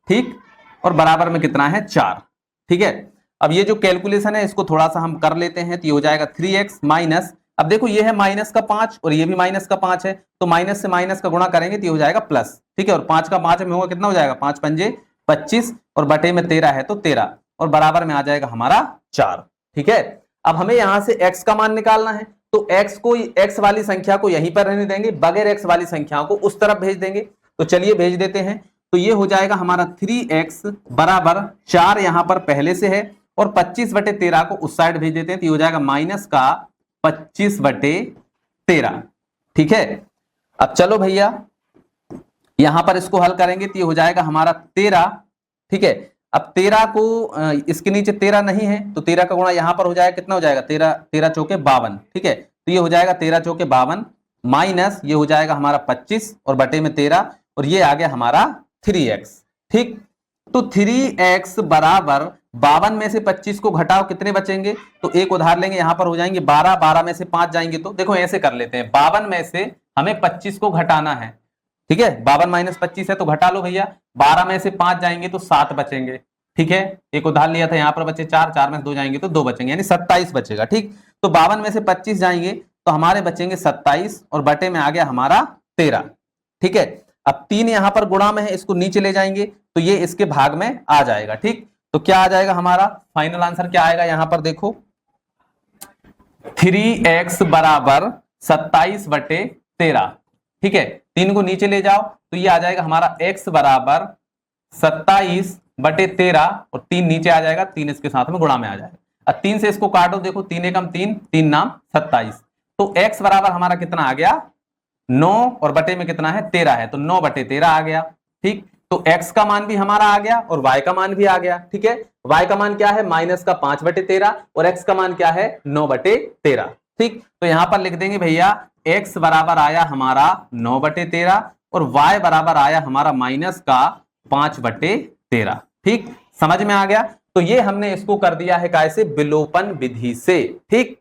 ठीक, और बराबर में कितना है 4, ठीक है। अब ये जो कैलकुलेशन है इसको थोड़ा सा हम कर लेते हैं, तो ये हो जाएगा 3x माइनस, अब देखो ये है माइनस का 5 और ये भी माइनस का 5 है, तो माइनस से माइनस का गुणा करेंगे तो ये हो जाएगा प्लस, ठीक है। और 5 का 5 में होगा कितना हो जाएगा, 5 पंजे 25 और बटे में 13 है तो 13 और बराबर में आ जाएगा हमारा 4, ठीक है। अब हमें यहां से x का मान निकालना है, तो x वाली संख्या को यहीं पर रहने देंगे, बगैर x वाली संख्याओं को उस तरफ भेज देंगे। तो चलिए भेज देते हैं। तो ये हो जाएगा हमारा 3x बराबर 4 यहां पर पहले से है और 25/13 को उस साइड भेज देते हैं, तो ये हो जाएगा माइनस का 25/13, ठीक है। अब चलो भैया यहां पर इसको हल करेंगे तो ये हो जाएगा हमारा 13, ठीक है। अब 13 को इसके नीचे 13 नहीं है तो 13 का गुणा यहां पर हो जाएगा, कितना हो जाएगा 13 चौके 52, ठीक है। तो ये हो जाएगा 13 चौके 52 माइनस ये हो जाएगा हमारा 25 और बटे में 13 और ये आ गया हमारा 3x, ठीक। तो 3x बराबर 52 में से 25 को घटाओ कितने बचेंगे, तो एक उधार लेंगे, यहां पर हो जाएंगे 12, 12 में से 5 जाएंगे, तो देखो ऐसे कर लेते हैं, 52 में से हमें 25 को घटाना है, ठीक है। 52 माइनस 25 है तो घटा लो भैया, 12 में से 5 जाएंगे तो 7 बचेंगे, ठीक है। एक उधार लिया था, यहां पर बचे 4, 4 में से 2 जाएंगे तो 2 बचेंगे, यानी 27 बचेगा, ठीक। तो 52 में से 25 जाएंगे तो हमारे बचेंगे 27 और बटे में आ गया हमारा 13, ठीक है। अब 3 यहां पर गुणा में है, इसको नीचे ले जाएंगे तो ये इसके भाग में आ जाएगा, ठीक। तो क्या आ जाएगा हमारा फाइनल आंसर, क्या आएगा यहां पर देखो 3x बराबर 27/13, ठीक है। 3 को नीचे ले जाओ तो ये आ जाएगा हमारा x बराबर 27/13 और 3 नीचे आ जाएगा, 3 इसके साथ में गुणा में आ जाएगा। अब 3 से इसको काटो, देखो 3 एकम 3, 3 नाम 27, तो x बराबर हमारा कितना आ गया 9 और बटे में कितना है 13 है, तो 9/13 आ गया, ठीक। तो x का मान भी हमारा आ गया और y का मान भी आ गया, ठीक है। y का मान क्या है माइनस का 5/13 और x का मान क्या है 9/13, ठीक। तो यहां पर लिख देंगे भैया x बराबर आया हमारा 9/13 और y बराबर आया हमारा माइनस का 5/13, ठीक। समझ में आ गया। तो ये हमने इसको कर दिया है कैसे, विलोपन विधि से, ठीक।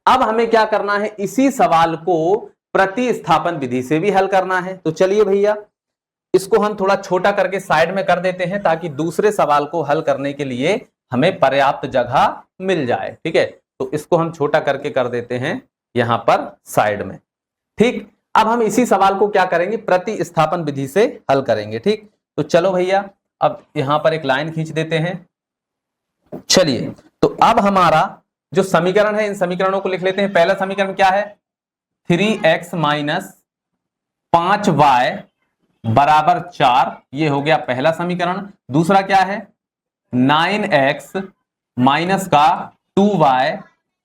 अब हमें क्या करना है, इसी सवाल को प्रतिस्थापन विधि से भी हल करना है। तो चलिए भैया इसको हम थोड़ा छोटा करके साइड में कर देते हैं ताकि दूसरे सवाल को हल करने के लिए हमें पर्याप्त जगह मिल जाए, ठीक है। तो इसको हम छोटा करके कर देते हैं यहां पर साइड में, ठीक। अब हम इसी सवाल को क्या करेंगे, प्रतिस्थापन विधि से हल करेंगे, ठीक। तो चलो भैया अब यहां पर एक लाइन खींच देते हैं। चलिए तो अब हमारा जो समीकरण है इन समीकरणों को लिख लेते हैं। पहला समीकरण क्या है, 3x माइनस 5y बराबर 4, ये हो गया पहला समीकरण। दूसरा क्या है 9x माइनस का 2y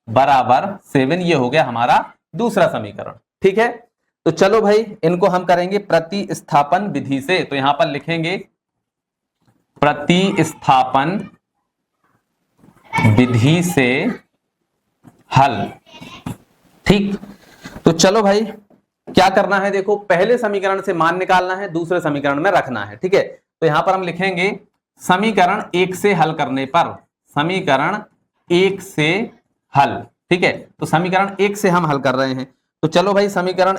बराबर 7, ये हो गया हमारा दूसरा समीकरण, ठीक है। तो चलो भाई इनको हम करेंगे प्रतिस्थापन विधि से। तो यहां पर लिखेंगे प्रतिस्थापन विधि से हल, ठीक। तो चलो भाई क्या करना है, देखो पहले समीकरण से मान निकालना है, दूसरे समीकरण में रखना है, ठीक है। तो यहां पर हम लिखेंगे समीकरण 1 से हल करने पर, समीकरण 1 से हल, ठीक है। तो समीकरण 1 से हम हल कर रहे हैं। तो चलो भाई समीकरण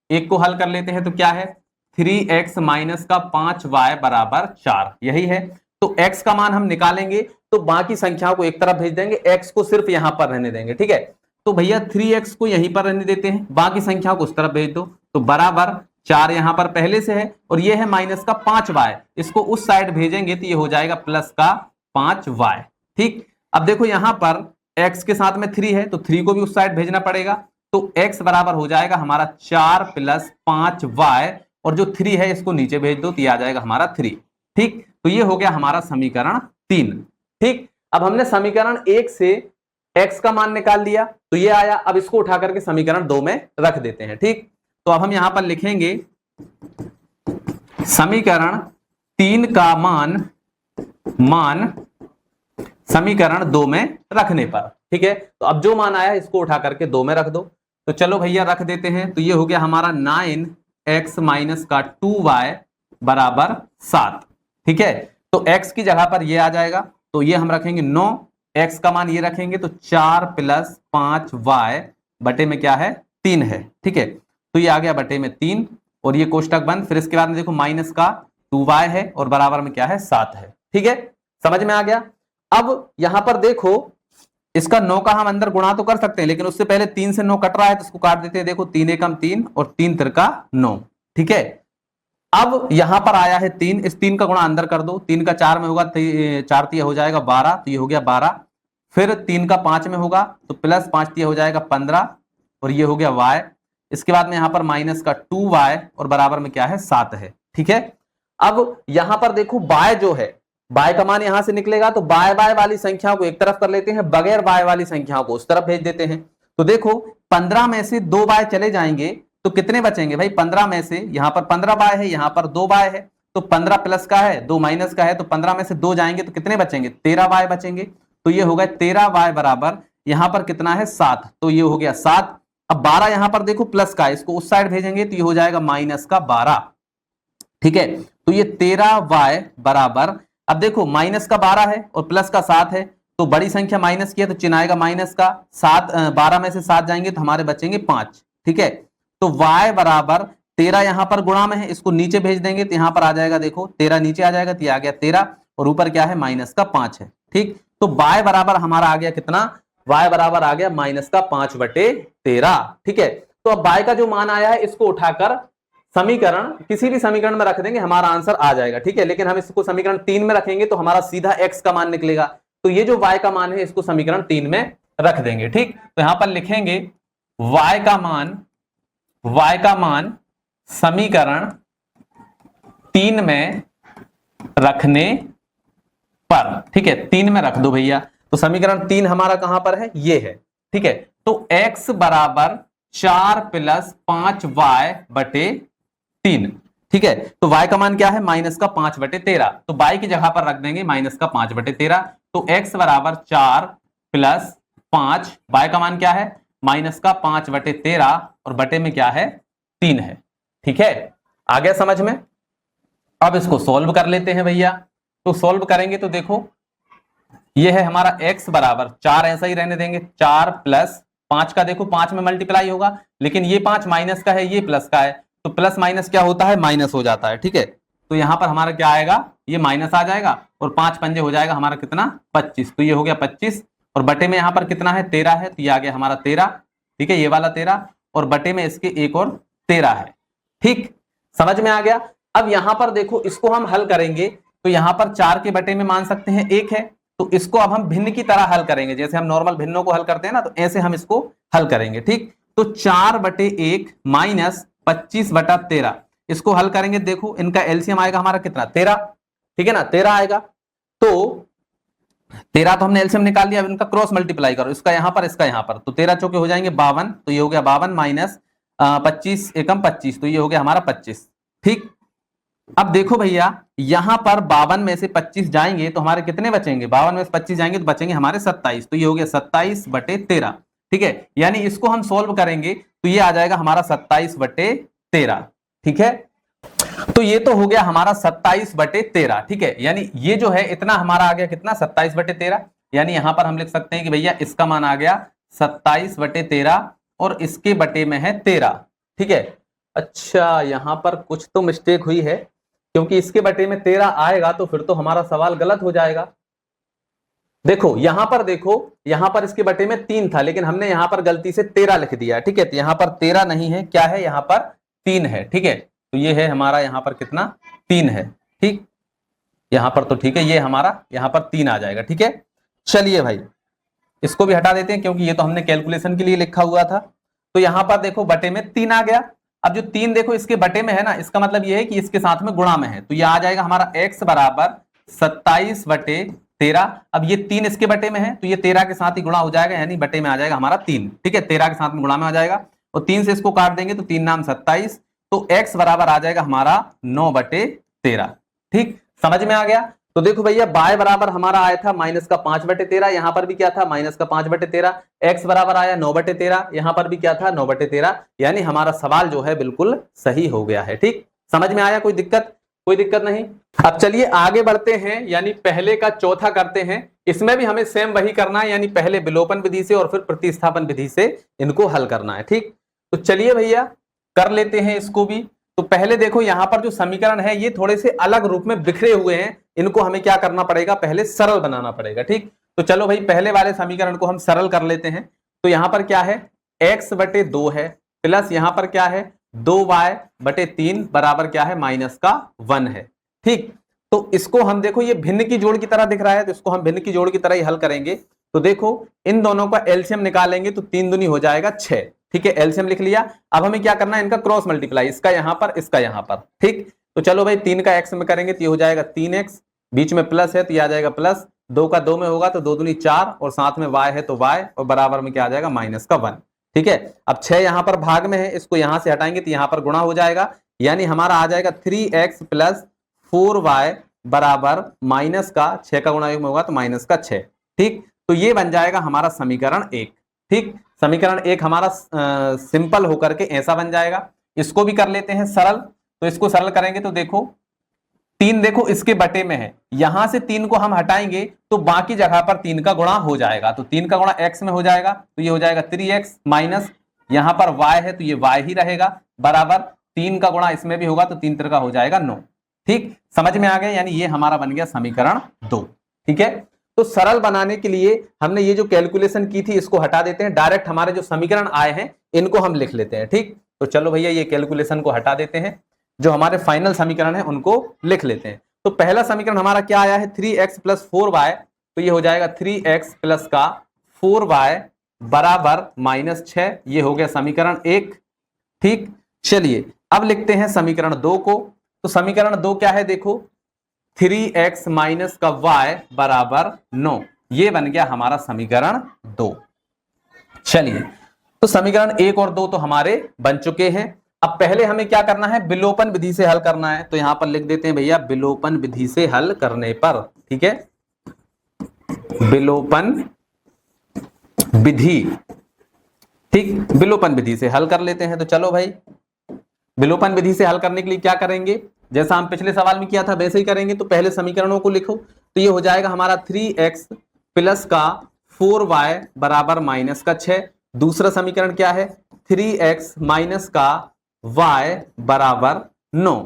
1 को हल कर लेते हैं। तो क्या है 3x माइनस का 5y बराबर 4, यही है। तो x का मान हम निकालेंगे तो बाकी संख्याओं को एक तरफ भेज देंगे, x को सिर्फ यहां पर रहने देंगे, ठीक है। तो भैया 3x को यहीं पर रहने देते हैं, बाकी संख्याओं को उस तरफ भेज दो। तो बराबर 4 यहां पर पहले से है और ये है माइनस का 5y, इसको उस साइड भेजेंगे तो ये हो जाएगा प्लस का 5y, ठीक। अब देखो यहां पर x के साथ में 3 है तो 3 को भी उस साइड भेजना पड़ेगा, तो x बराबर हो जाएगा हमारा 4 + 5y, और जो 3 है इसको नीचे भेज दो तो ये आ जाएगा हमारा 3। ठीक, तो ये हो गया हमारा समीकरण 3। ठीक, अब हमने समीकरण 1 से x का मान निकाल लिया तो ये आया। अब इसको उठा करके समीकरण 2 में रख देते हैं। ठीक, तो अब हम यहां पर लिखेंगे समीकरण 3 का मान समीकरण 2 में रखने पर। ठीक है, तो अब जो मान आया इसको उठा करके 2 में रख दो। तो चलो भैया रख देते हैं। तो ये हो गया हमारा 9x - का 2y बराबर 7। ठीक है, तो x की जगह पर ये आ जाएगा, तो ये हम रखेंगे 9, x का मान ये रखेंगे तो 4 + 5y बटे में क्या है 3 है। ठीक है, तो ये आ गया बटे में 3 और ये कोष्टक बंद। फिर इसके बाद में देखो माइनस का 2y है और बराबर में क्या है 7 है। ठीक है, समझ में आ गया। अब यहां पर देखो इसका 9 का हम अंदर गुणा तो कर सकते हैं, लेकिन उससे पहले 3 से 9 कट रहा है तो इसको काट देते हैं। देखो 3 एकम 3 और 3 तिरका 9। ठीक है, अब यहां पर आया है 3, इस 3 का गुणा अंदर कर दो। 3 का 4 में होगा 4 तिया हो जाएगा 12, तो ये हो गया 12। फिर 3 का 5 में होगा तो प्लस 5 तिया हो जाएगा 15 और ये हो गया y। इसके बाद में यहां पर माइनस का 2y और बराबर में क्या है 7 है। ठीक है, अब यहां पर देखो y जो है, y का मान यहां से निकलेगा तो y वाली संख्याओं को एक तरफ कर लेते हैं, बगैर y वाली संख्याओं को उस तरफ भेज देते हैं। तो देखो 15 में से 2 y चले जाएंगे तो कितने बचेंगे भाई, 15 में से यहां पर 15 y है, यहां पर 2 y है, तो 15 प्लस का है 2 माइनस का है, तो 15 में से 2 जाएंगे तो कितने बचेंगे 13 y बचेंगे। तो ये हो गया 13 y बराबर यहां पर कितना है 7, तो ये हो गया 7। अब 12 यहां पर देखो प्लस का है, इसको उस साइड भेजेंगे तो ये हो जाएगा माइनस का 12। ठीक है, तो ये 13y बराबर, अब देखो माइनस का 12 है और प्लस का 7 है, तो बड़ी संख्या माइनस की है तो चिन्ह आएगा माइनस का। 12 में से 7 जाएंगे तो हमारे बचेंगे 5। ठीक है, तो y बराबर 13 यहां पर गुणा में है, इसको नीचे भेज देंगे तो यहां पर आ जाएगा, देखो 13 नीचे आ जाएगा तो ये आ गया 13 और ऊपर क्या है माइनस का 5 है। ठीक, तो y बराबर हमारा आ गया कितना, y बराबर आ गया माइनस का 5/13। ठीक है, तो अब y का जो मान आया है इसको उठाकर समीकरण किसी भी समीकरण में रख देंगे, हमारा आंसर आ जाएगा। ठीक है, लेकिन हम इसको समीकरण 3 में रखेंगे तो हमारा सीधा x का मान निकलेगा, तो ये जो y का मान है इसको समीकरण 3 में रख देंगे। ठीक, तो यहां पर लिखेंगे y का मान समीकरण 3 में रखने पर। ठीक है, 3 में रख दो भैया, तो समीकरण 3 हमारा कहां पर है, ये है। ठीक है, तो x बराबर 4 + 5y बटे 3। ठीक है, तो y का मान क्या है माइनस का 5/13, तो y की जगह पर रख देंगे माइनस का 5/13। तो x बराबर 4 + 5, y का मान क्या है माइनस का 5/13 और बटे में क्या है 3 है। ठीक है, आ गया समझ में। अब इसको सोल्व कर लेते हैं भैया। तो सोल्व करेंगे तो देखो ये है हमारा x बराबर 4, ऐसा ही रहने देंगे, 4 + 5 का देखो 5 में मल्टीप्लाई होगा, लेकिन ये 5 माइनस का है ये प्लस का है, तो प्लस माइनस क्या होता है माइनस हो जाता है। ठीक है, तो यहां पर हमारा क्या आएगा, ये माइनस आ जाएगा और 5 पंजे हो जाएगा हमारा कितना 25, तो ये हो गया 25 और बटे में यहां पर कितना है 13 है, तो ये आ गया हमारा 13। ठीक है, ये वाला 13 और बटे में इसके एक और 13 है। ठीक, समझ में आ गया। अब यहां पर देखो इसको हम हल करेंगे तो यहां पर 4 के बटे में मान सकते हैं 1 है, तो इसको अब हम भिन्न की तरह हल करेंगे, जैसे हम नॉर्मल भिन्नों को हल करते हैं ना, तो ऐसे हम इसको हल करेंगे। ठीक, तो 4/1 माइनस 25/13 इसको हल करेंगे। देखो इनका एलसीएम आएगा हमारा कितना 13। ठीक है ना, 13 आएगा, तो 13 तो हमने एलसीएम निकाल लिया, अब इनका क्रॉस मल्टीप्लाई करो, इसका यहां पर इसका यहां पर, तो 13 चौके हो जाएंगे 52, तो ये हो गया 52 माइनस 25 एकम 25, तो ये हो गया हमारा 25। ठीक, अब देखो भैया यहां पर 52 में से 25 जाएंगे तो हमारे कितने बचेंगे, 52 में से 25 जाएंगे तो बचेंगे हमारे 27, तो ये हो गया 27/13। ठीक है, यानी इसको हम सोल्व करेंगे तो ये आ जाएगा हमारा 27/13। ठीक है, तो ये तो हो गया हमारा 27/13। ठीक है, यानी ये जो है इतना हमारा आ गया कितना 27/13, यानी यहां पर हम लिख सकते हैं कि भैया इसका मान आ गया 27/13 और इसके बटे में है 13। ठीक है, अच्छा यहां पर कुछ तो मिस्टेक हुई है, क्योंकि इसके बटे में 13 आएगा तो फिर तो हमारा सवाल गलत हो जाएगा। देखो यहां पर देखो, यहां पर इसके बटे में 3 था, लेकिन हमने यहां पर गलती से 13 लिख दिया। ठीक है, तो यहां पर 13 नहीं है, क्या है यहां पर 3 है। ठीक है, तो ये है हमारा यहां पर कितना 3 है। ठीक, यहां पर तो ठीक है, ये हमारा यहां पर 3 आ जाएगा। ठीक है, चलिए भाई इसको भी हटा देते हैं क्योंकि ये तो हमने कैलकुलेशन के लिए लिखा हुआ था। तो यहां पर देखो बटे में 3 आ गया। अब जो 3 देखो इसके बटे में है ना, इसका मतलब ये है कि इसके साथ में गुणा में है, तो ये आ जाएगा हमारा x बराबर 27/13। अब ये 3 इसके बटे में है तो ये 13 के साथ ही गुणा हो जाएगा, यानी बटे में आ जाएगा हमारा 3। ठीक है, 13 के साथ में गुणा में आ जाएगा और 3 से इसको काट देंगे तो 3 नाम 27, तो x बराबर आ जाएगा हमारा 9/13। ठीक, समझ में आ गया। तो देखो भैया y बराबर हमारा आया था -5/13, यहां पर भी क्या था -5/13, x बराबर आया 9/13, यहां पर भी क्या था 9/13, यानी हमारा सवाल जो है बिल्कुल सही हो गया है। ठीक, समझ में आया, कोई दिक्कत? कोई दिक्कत नहीं। अब चलिए आगे बढ़ते हैं, यानी पहले का चौथा करते हैं। इसमें भी हमें सेम वही करना है, यानी पहले विलोपन विधि से और फिर प्रतिस्थापन विधि से इनको हल करना है। ठीक, तो चलिए भैया कर लेते हैं इसको भी। तो पहले देखो यहां पर जो समीकरण है ये थोड़े से अलग रूप में बिखरे हुए हैं, इनको हमें क्या करना पड़ेगा, पहले सरल बनाना पड़ेगा। ठीक, तो चलो भाई पहले वाले समीकरण को हम सरल कर लेते हैं। तो यहां पर क्या है, x/2 है, प्लस यहां पर क्या है 2y/3 बराबर क्या है -1 है। ठीक, तो इसको हम देखो ये भिन्न की जोड़ की तरह दिख रहा है, तो इसको हम भिन्न की जोड़ की तरह ही हल करेंगे। तो देखो इन दोनों का एलसीएम निकालेंगे तो 3 दूनी हो जाएगा 6। ठीक है, एलसीएम लिख लिया। अब हमें क्या करना है, इनका क्रॉस मल्टीप्लाई, इसका यहां पर इसका यहां पर। ठीक, तो चलो भाई 3 का x में करेंगे तो ये हो जाएगा 3x, बीच में प्लस है तो ये आ जाएगा प्लस, 2 का 2 में होगा तो 2 दूनी 4 और साथ में y है तो y और बराबर में क्या आ जाएगा -1। ठीक है, अब 6 यहां पर भाग में है, इसको यहां से हटाएंगे तो यहां पर गुणा हो जाएगा, यानी हमारा आ जाएगा 3x + 4y बराबर -6 का गुणा में होगा तो -6। ठीक, तो ये बन जाएगा हमारा समीकरण 1। ठीक, समीकरण 1 हमारा सिंपल होकर के ऐसा बन जाएगा। इसको भी कर लेते हैं सरल। तो इसको सरल करेंगे तो देखो 3 देखो इसके बटे में है, यहां से 3 को हम हटाएंगे तो बाकी जगह पर 3 का गुणा हो जाएगा, तो 3 का गुणा x में हो जाएगा तो ये हो जाएगा 3x माइनस यहां पर y है तो ये y ही रहेगा बराबर 3 का गुणा इसमें भी होगा तो 3 3 का हो जाएगा 9। ठीक, समझ में आ गया, यानी ये हमारा बन गया समीकरण 2। ठीक है, तो सरल बनाने के लिए हमने ये जो कैलकुलेशन की थी इसको हटा देते हैं, डायरेक्ट हमारे जो समीकरण आए हैं इनको हम लिख लेते हैं। ठीक, तो चलो भैया ये कैलकुलेशन को हटा देते हैं, जो हमारे फाइनल समीकरण है उनको लिख लेते हैं। तो पहला समीकरण हमारा क्या आया है 3x + 4y, तो ये हो जाएगा 3x + का 4y बराबर -6, ये हो गया समीकरण 1। ठीक, चलिए अब लिखते हैं समीकरण 2 को। तो समीकरण 2 क्या है, देखो 3x - का y बराबर 9, ये बन गया हमारा समीकरण 2। चलिए, तो समीकरण 1 और 2 तो हमारे बन चुके हैं। अब पहले हमें क्या करना है, विलोपन विधि से हल करना है, तो यहां पर लिख देते हैं भैया विलोपन विधि से हल करने पर। ठीक है, विलोपन विधि। ठीक, विलोपन विधि से हल कर लेते हैं। तो चलो भाई विलोपन विधि से हल करने के लिए क्या करेंगे, जैसा हम पिछले सवाल में किया था वैसे ही करेंगे। तो पहले समीकरणों को लिखो, तो ये हो जाएगा हमारा 3x + का 4y बराबर -6। दूसरा समीकरण क्या है 3x - का y बराबर 9।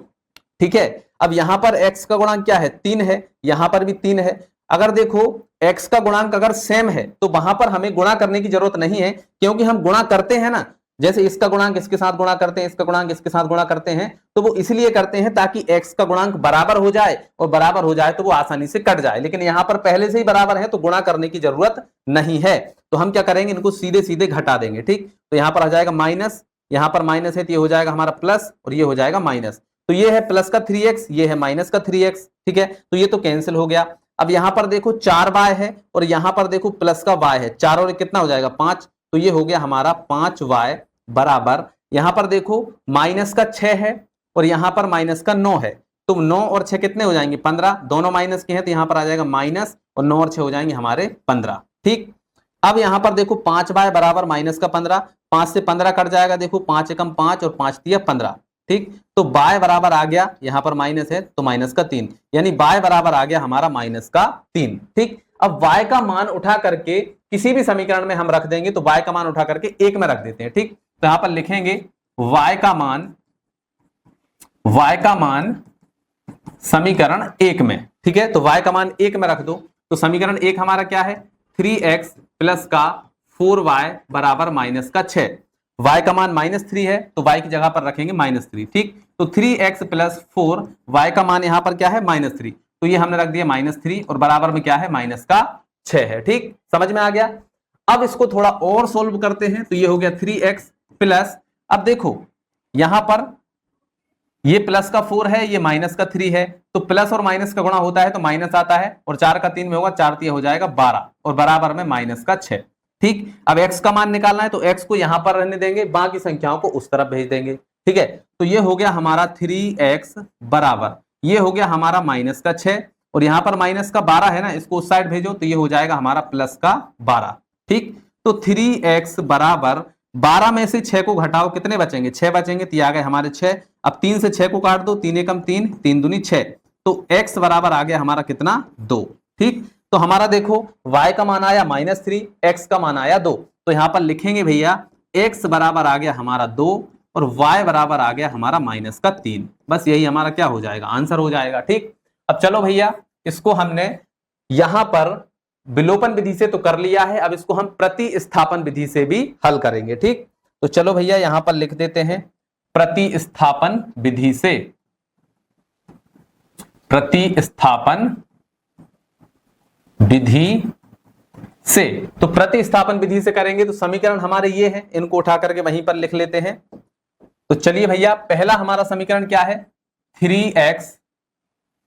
ठीक है, अब यहां पर x का गुणांक क्या है 3 है, यहां पर भी 3 है। अगर देखो x का गुणांक अगर सेम है तो वहां पर हमें गुणा करने की जरूरत नहीं है, क्योंकि हम गुणा करते हैं ना, जैसे इसका गुणांक इसके साथ गुणा करते हैं, इसका गुणांक इसके साथ गुणा करते हैं, तो वो इसलिए करते हैं ताकि x का गुणांक बराबर हो जाए, और बराबर हो जाए तो वो आसानी से कट जाए। लेकिन यहां पर पहले से ही बराबर है तो गुणा करने की जरूरत नहीं है, तो हम क्या करेंगे इनको सीधे सीधे घटा देंगे। ठीक, तो यहां पर आ जाएगा माइनस, यहां पर माइनस है तो ये हो जाएगा हमारा प्लस और ये हो जाएगा माइनस। तो ये है प्लस का 3x, ये है माइनस का 3x। ठीक है, तो ये तो कैंसिल हो गया। अब यहां पर देखो 4y है और यहां पर देखो प्लस का y है, 4 और कितना हो जाएगा 5, तो ये हो गया हमारा 5y बराबर, यहां पर देखो माइनस का 6 है और यहां पर माइनस का 9 है, तो 9 और 6 कितने हो जाएंगे 15, दोनों माइनस के हैं तो यहां पर आ जाएगा माइनस और 9 और 6 हो जाएंगे हमारे 15। ठीक, अब यहां पर देखो 5y बराबर माइनस का 15, 5 से 15 कट जाएगा, देखो 5 एकम 5 और 5 तिया 15। ठीक, तो y बराबर आ गया, यहां पर माइनस है तो माइनस का 3, यानी y बराबर आ गया हमारा -3। ठीक, अब y का मान उठा करके किसी भी समीकरण में हम रख देंगे, तो y का मान उठा करके 1 में रख देते हैं। ठीक, तो यहां पर लिखेंगे y का मान समीकरण 1 में। ठीक है, तो y का मान 1 में रख दो, तो समीकरण 1 हमारा क्या है 3x + का 4y बराबर -6। y का मान -3 है तो y की जगह पर रखेंगे -3। ठीक, तो 3x + 4, y का मान यहां पर क्या है -3, तो ये हमने रख दिया -3 और बराबर में क्या है -6 है। ठीक, समझ में आ गया। अब इसको थोड़ा और सोल्व करते हैं, तो ये हो गया 3x प्लस, अब देखो यहां पर ये प्लस का 4 है, ये माइनस का 3 है, तो प्लस और माइनस का गुणा होता है तो माइनस आता है, और 4 का 3 में होगा, 4 3 हो जाएगा 12, और बराबर में माइनस का 6। ठीक, अब x का मान निकालना है तो x को यहां पर रहने देंगे, बाकी संख्याओं को उस तरफ भेज देंगे। ठीक है, तो ये हो गया हमारा 3x बराबर, ये हो गया हमारा माइनस का 6, और यहां पर माइनस का 12 है ना, इसको उस साइड भेजो तो ये हो जाएगा हमारा प्लस का 12। ठीक, तो 3x बराबर 12 में से 6 को घटाओ, कितने बचेंगे, 6 बचेंगे, तो ये आ गए हमारे 6। अब 3 से 6 को काट दो, 3 एकम 3, 3 दूनी 6, तो x बराबर आ गया हमारा कितना, 2। ठीक, तो हमारा देखो y का मान आया -3, x का मान आया 2, तो यहां पर लिखेंगे भैया x बराबर आ गया हमारा 2 और y बराबर आ गया हमारा -3। बस यही हमारा क्या हो जाएगा, आंसर हो जाएगा। ठीक, अब चलो भैया इसको हमने यहां पर विलोपन विधि से तो कर लिया है, अब इसको हम प्रतिस्थापन विधि से भी हल करेंगे। ठीक, तो चलो भैया यहां पर लिख देते हैं प्रतिस्थापन विधि से, प्रतिस्थापन विधि से, तो प्रतिस्थापन विधि से करेंगे तो समीकरण हमारे ये हैं, इनको उठा करके वहीं पर लिख लेते हैं। तो चलिए भैया पहला हमारा समीकरण क्या है, 3x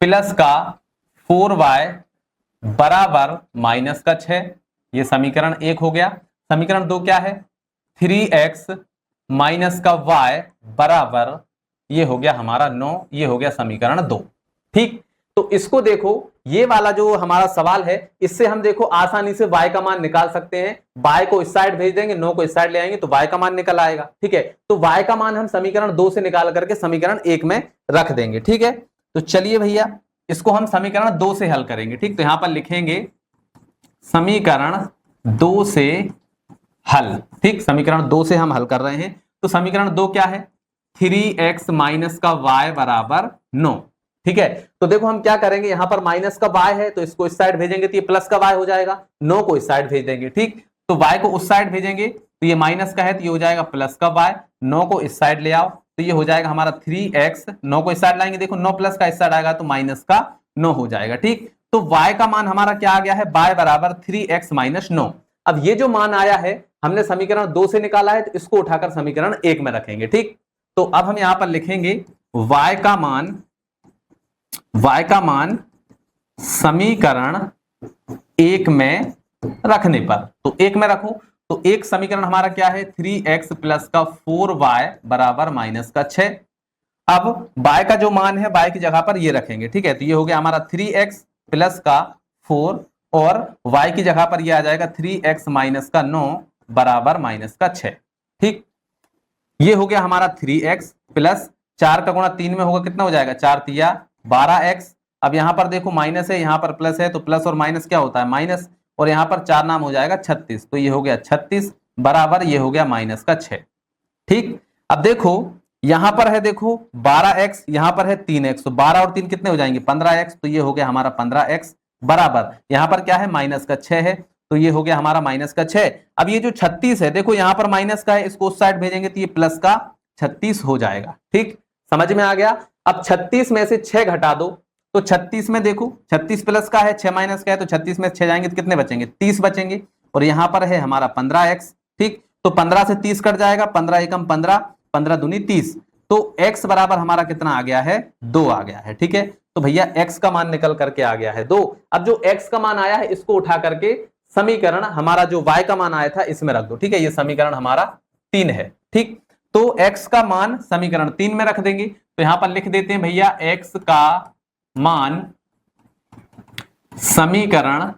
प्लस का 4y बराबर माइनस का 6, ये समीकरण 1 हो गया। समीकरण 2 क्या है, 3x माइनस का y बराबर, ये हो गया हमारा 9, ये हो गया समीकरण 2। ठीक, तो इसको देखो, ये वाला जो हमारा सवाल है, इससे हम देखो आसानी से y का मान निकाल सकते हैं। y को इस साइड भेज देंगे, 9 को इस साइड ले आएंगे तो y का मान निकल आएगा। ठीक है, तो y का मान हम समीकरण 2 से निकाल करके समीकरण 1 में रख देंगे। ठीक है, तो चलिए भैया इसको हम समीकरण 2 से हल करेंगे। ठीक, तो यहां पर लिखेंगे समीकरण 2 से हल। ठीक, समीकरण 2 से हम हल कर रहे हैं, तो समीकरण 2 क्या है, 3x माइनस का y बराबर 9। ठीक है, तो देखो हम क्या करेंगे, यहां पर माइनस का y है तो इसको इस साइड भेजेंगे तो ये प्लस का y हो जाएगा, 9 को इस साइड भेज देंगे। ठीक, तो y को उस साइड भेजेंगे तो ये माइनस का है तो ये हो जाएगा प्लस का y, 9 को इस साइड ले आओ तो ये हो जाएगा हमारा 3x, 9 को इस साइड लाएंगे, देखो 9 प्लस का इस साइड आएगा तो माइनस का 9 हो जाएगा। ठीक, तो y का मान हमारा क्या आ गया है, y बराबर 3x माइनस 9। अब ये जो मान आया है हमने समीकरण 2 से निकाला है, तो इसको उठाकर समीकरण 1 में रखेंगे। ठीक, तो अब हम यहां पर लिखेंगे y का मान समीकरण 1 में रखने पर, तो 1 में रखो, तो एक समीकरण हमारा क्या है, 3x प्लस का 4y बराबर माइनस का 6। अब y का जो मान है y की जगह पर ये रखेंगे। ठीक है, तो ये हो गया हमारा 3x प्लस का 4 और y की जगह पर ये आ जाएगा 3x माइनस का 9 बराबर माइनस का 6। ठीक, ये हो गया हमारा 3x प्लस 4 का गुणा 3 में होगा, कितना हो जाएगा, 4 तिया 12x। अब यहां पर देखो माइनस है, यहां पर प्लस है, तो प्लस और माइनस क्या होता है, माइनस, और यहां पर 4 नाम हो जाएगा 36, तो ये हो गया 36 बराबर, ये हो गया माइनस का 6। ठीक, अब देखो यहां पर है, देखो 12x, यहां पर है 3x, तो 12 और 3 कितने हो जाएंगे, 15x, तो ये हो गया हमारा 15x बराबर, यहां पर क्या है, माइनस का 6 है, तो ये हो गया हमारा माइनस का 6। अब ये जो 36 है, देखो यहां पर माइनस का है, इसको उस साइड भेजेंगे तो ये प्लस का 36 हो जाएगा। ठीक, समझ में आ गया। अब 36 में से 6 घटा दो, तो 36 में देखो 36 प्लस का है, 6 माइनस का है, तो 36 में 6 जाएंगे तो कितने बचेंगे, 30 बचेंगे, और यहां पर है हमारा 15x। ठीक, तो 15 से 30 कट जाएगा, 15 एकम 15, 15 दूनी 30, तो x बराबर हमारा कितना आ गया है, 2 आ गया है। ठीक है, तो भैया x का मान निकल करके आ गया है 2। अब जो x का मान आया है इसको उठा करके समीकरण हमारा जो y का मान आया था इसमें रख दो। ठीक है, ये समीकरण हमारा 3 है। ठीक, तो x का मान समीकरण 3 में रख देंगे, तो यहां पर लिख देते हैं भैया x का मान समीकरण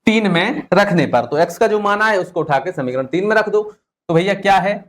3 में रखने पर, तो x का जो मान आया उसको उठा के समीकरण 3 में रख दो, तो भैया क्या है,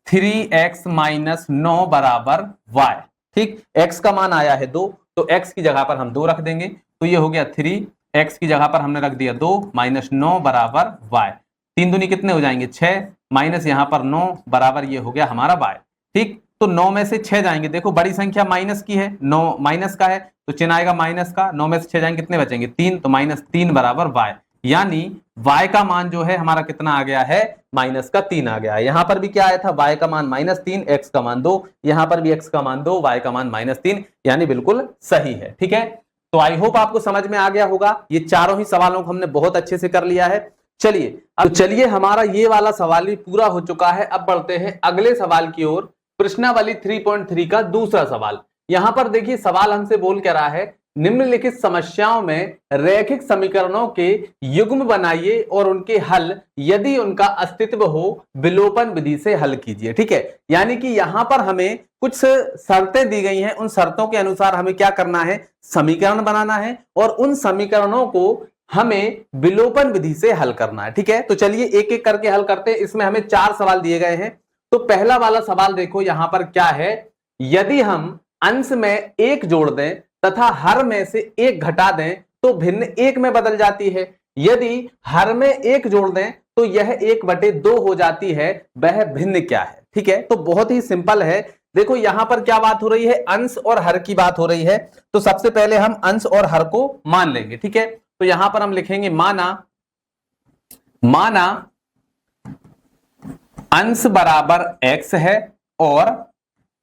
3x माइनस 9 बराबर y। ठीक, x का मान आया है 2, तो x की जगह पर हम 2 रख देंगे, तो ये हो गया 3, x की जगह पर हमने रख दिया 2 माइनस 9 बराबर y, 3 दूनी कितने हो जाएंगे 6, माइनस यहां पर 9 बराबर, ये हो गया हमारा y। ठीक, तो 9 में से 6 जाएंगे, देखो बड़ी संख्या माइनस की है, 9 माइनस का है तो चिन्ह आएगा माइनस का, 9 में से 6 जाएंगे कितने बचेंगे 3, तो माइनस 3 बराबर y, यानी y का मान जो है हमारा कितना आ गया है, माइनस का 3 आ गया है। यहां पर भी क्या आया था, y का मान -3, x का मान 2, यहां पर भी x का मान 2, y का मान -3, यानी बिल्कुल सही है। ठीक है, तो आई होप आपको समझ में आ गया होगा। ये चारों ही सवालों को हमने बहुत अच्छे से कर लिया है। चलिए अब चलिए हमारा ये वाला सवाल भी पूरा हो चुका है। अब बढ़ते हैं अगले सवाल की ओर, प्रश्नावली 3.3 का दूसरा सवाल। यहां पर देखिए सवाल हमसे बोल क्या रहा है, निम्नलिखित समस्याओं में रैखिक समीकरणों के युग्म बनाइए और उनके हल यदि उनका अस्तित्व हो विलोपन विधि से हल कीजिए। ठीक है, यानी कि यहां पर हमें कुछ शर्तें दी गई हैं, उन शर्तों के अनुसार हमें क्या करना है, समीकरण बनाना है और उन समीकरणों को हमें विलोपन विधि से हल करना है। ठीक है, तो चलिए एक एक करके हल करते हैं। इसमें हमें 4 सवाल दिए गए हैं। तो पहला वाला सवाल देखो यहां पर क्या है, यदि हम अंश में 1 जोड़ दें तथा हर में से 1 घटा दें तो भिन्न 1 में बदल जाती है। यदि हर में 1 जोड़ दें तो यह 1/2 हो जाती है, वह भिन्न क्या है। ठीक है, तो बहुत ही सिंपल है। देखो यहां पर क्या बात हो रही है, अंश और हर की बात हो रही है। तो सबसे पहले हम अंश और हर को मान लेंगे। ठीक है, तो यहां पर हम लिखेंगे माना अंश बराबर x है और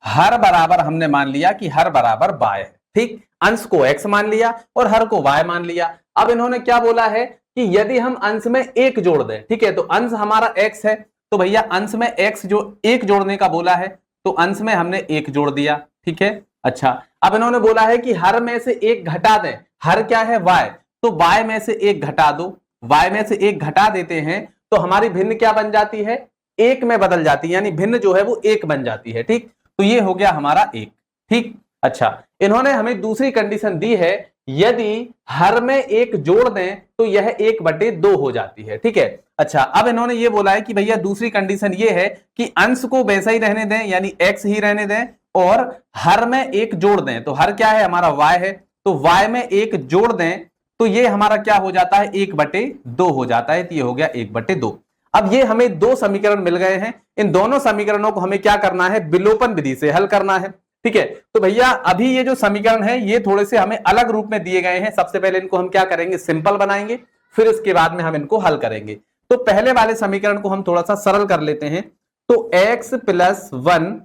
हर बराबर हमने मान लिया कि हर बराबर y है। ठीक, अंश को x मान लिया और हर को y मान लिया। अब इन्होंने क्या बोला है कि यदि हम अंश में 1 जोड़ दें, ठीक है, तो अंश हमारा x है, तो भैया अंश में x जो 1 जोड़ने का बोला है, तो अंश में हमने 1 जोड़ दिया। ठीक है, अच्छा, अब इन्होंने बोला है कि हर में से 1 घटा दें। हर क्या है, y, तो y में से 1 घटा दो। y में से 1 घटा देते हैं तो हमारी भिन्न क्या बन जाती है, 1 में बदल जाती है, यानी भिन्न जो है वो 1 बन जाती है। ठीक, तो ये हो गया हमारा 1। ठीक, अच्छा, इन्होंने हमें दूसरी कंडीशन दी है, यदि हर में 1 जोड़ दें तो यह 1/2 हो जाती है। ठीक है, अच्छा, अब इन्होंने ये बोला है कि भैया दूसरी कंडीशन ये है कि अंश को वैसा ही रहने दें, यानी x ही रहने दें, और हर में 1 जोड़ दें। तो हर क्या है, हमारा y है, तो y में 1 जोड़ दें तो ये हमारा क्या हो जाता है, 1/2 हो जाता है। तो ये हो गया 1/2। अब ये हमें 2 समीकरण मिल गए हैं। इन दोनों समीकरणों को हमें क्या करना है, विलोपन विधि से हल करना है। ठीक है, तो भैया अभी ये जो समीकरण है ये थोड़े से हमें अलग रूप में दिए गए हैं। सबसे पहले इनको हम क्या करेंगे, सिंपल बनाएंगे, फिर इसके बाद में हम इनको हल करेंगे। तो पहले वाले समीकरण को हम थोड़ा सा सरल कर लेते हैं। तो x + 1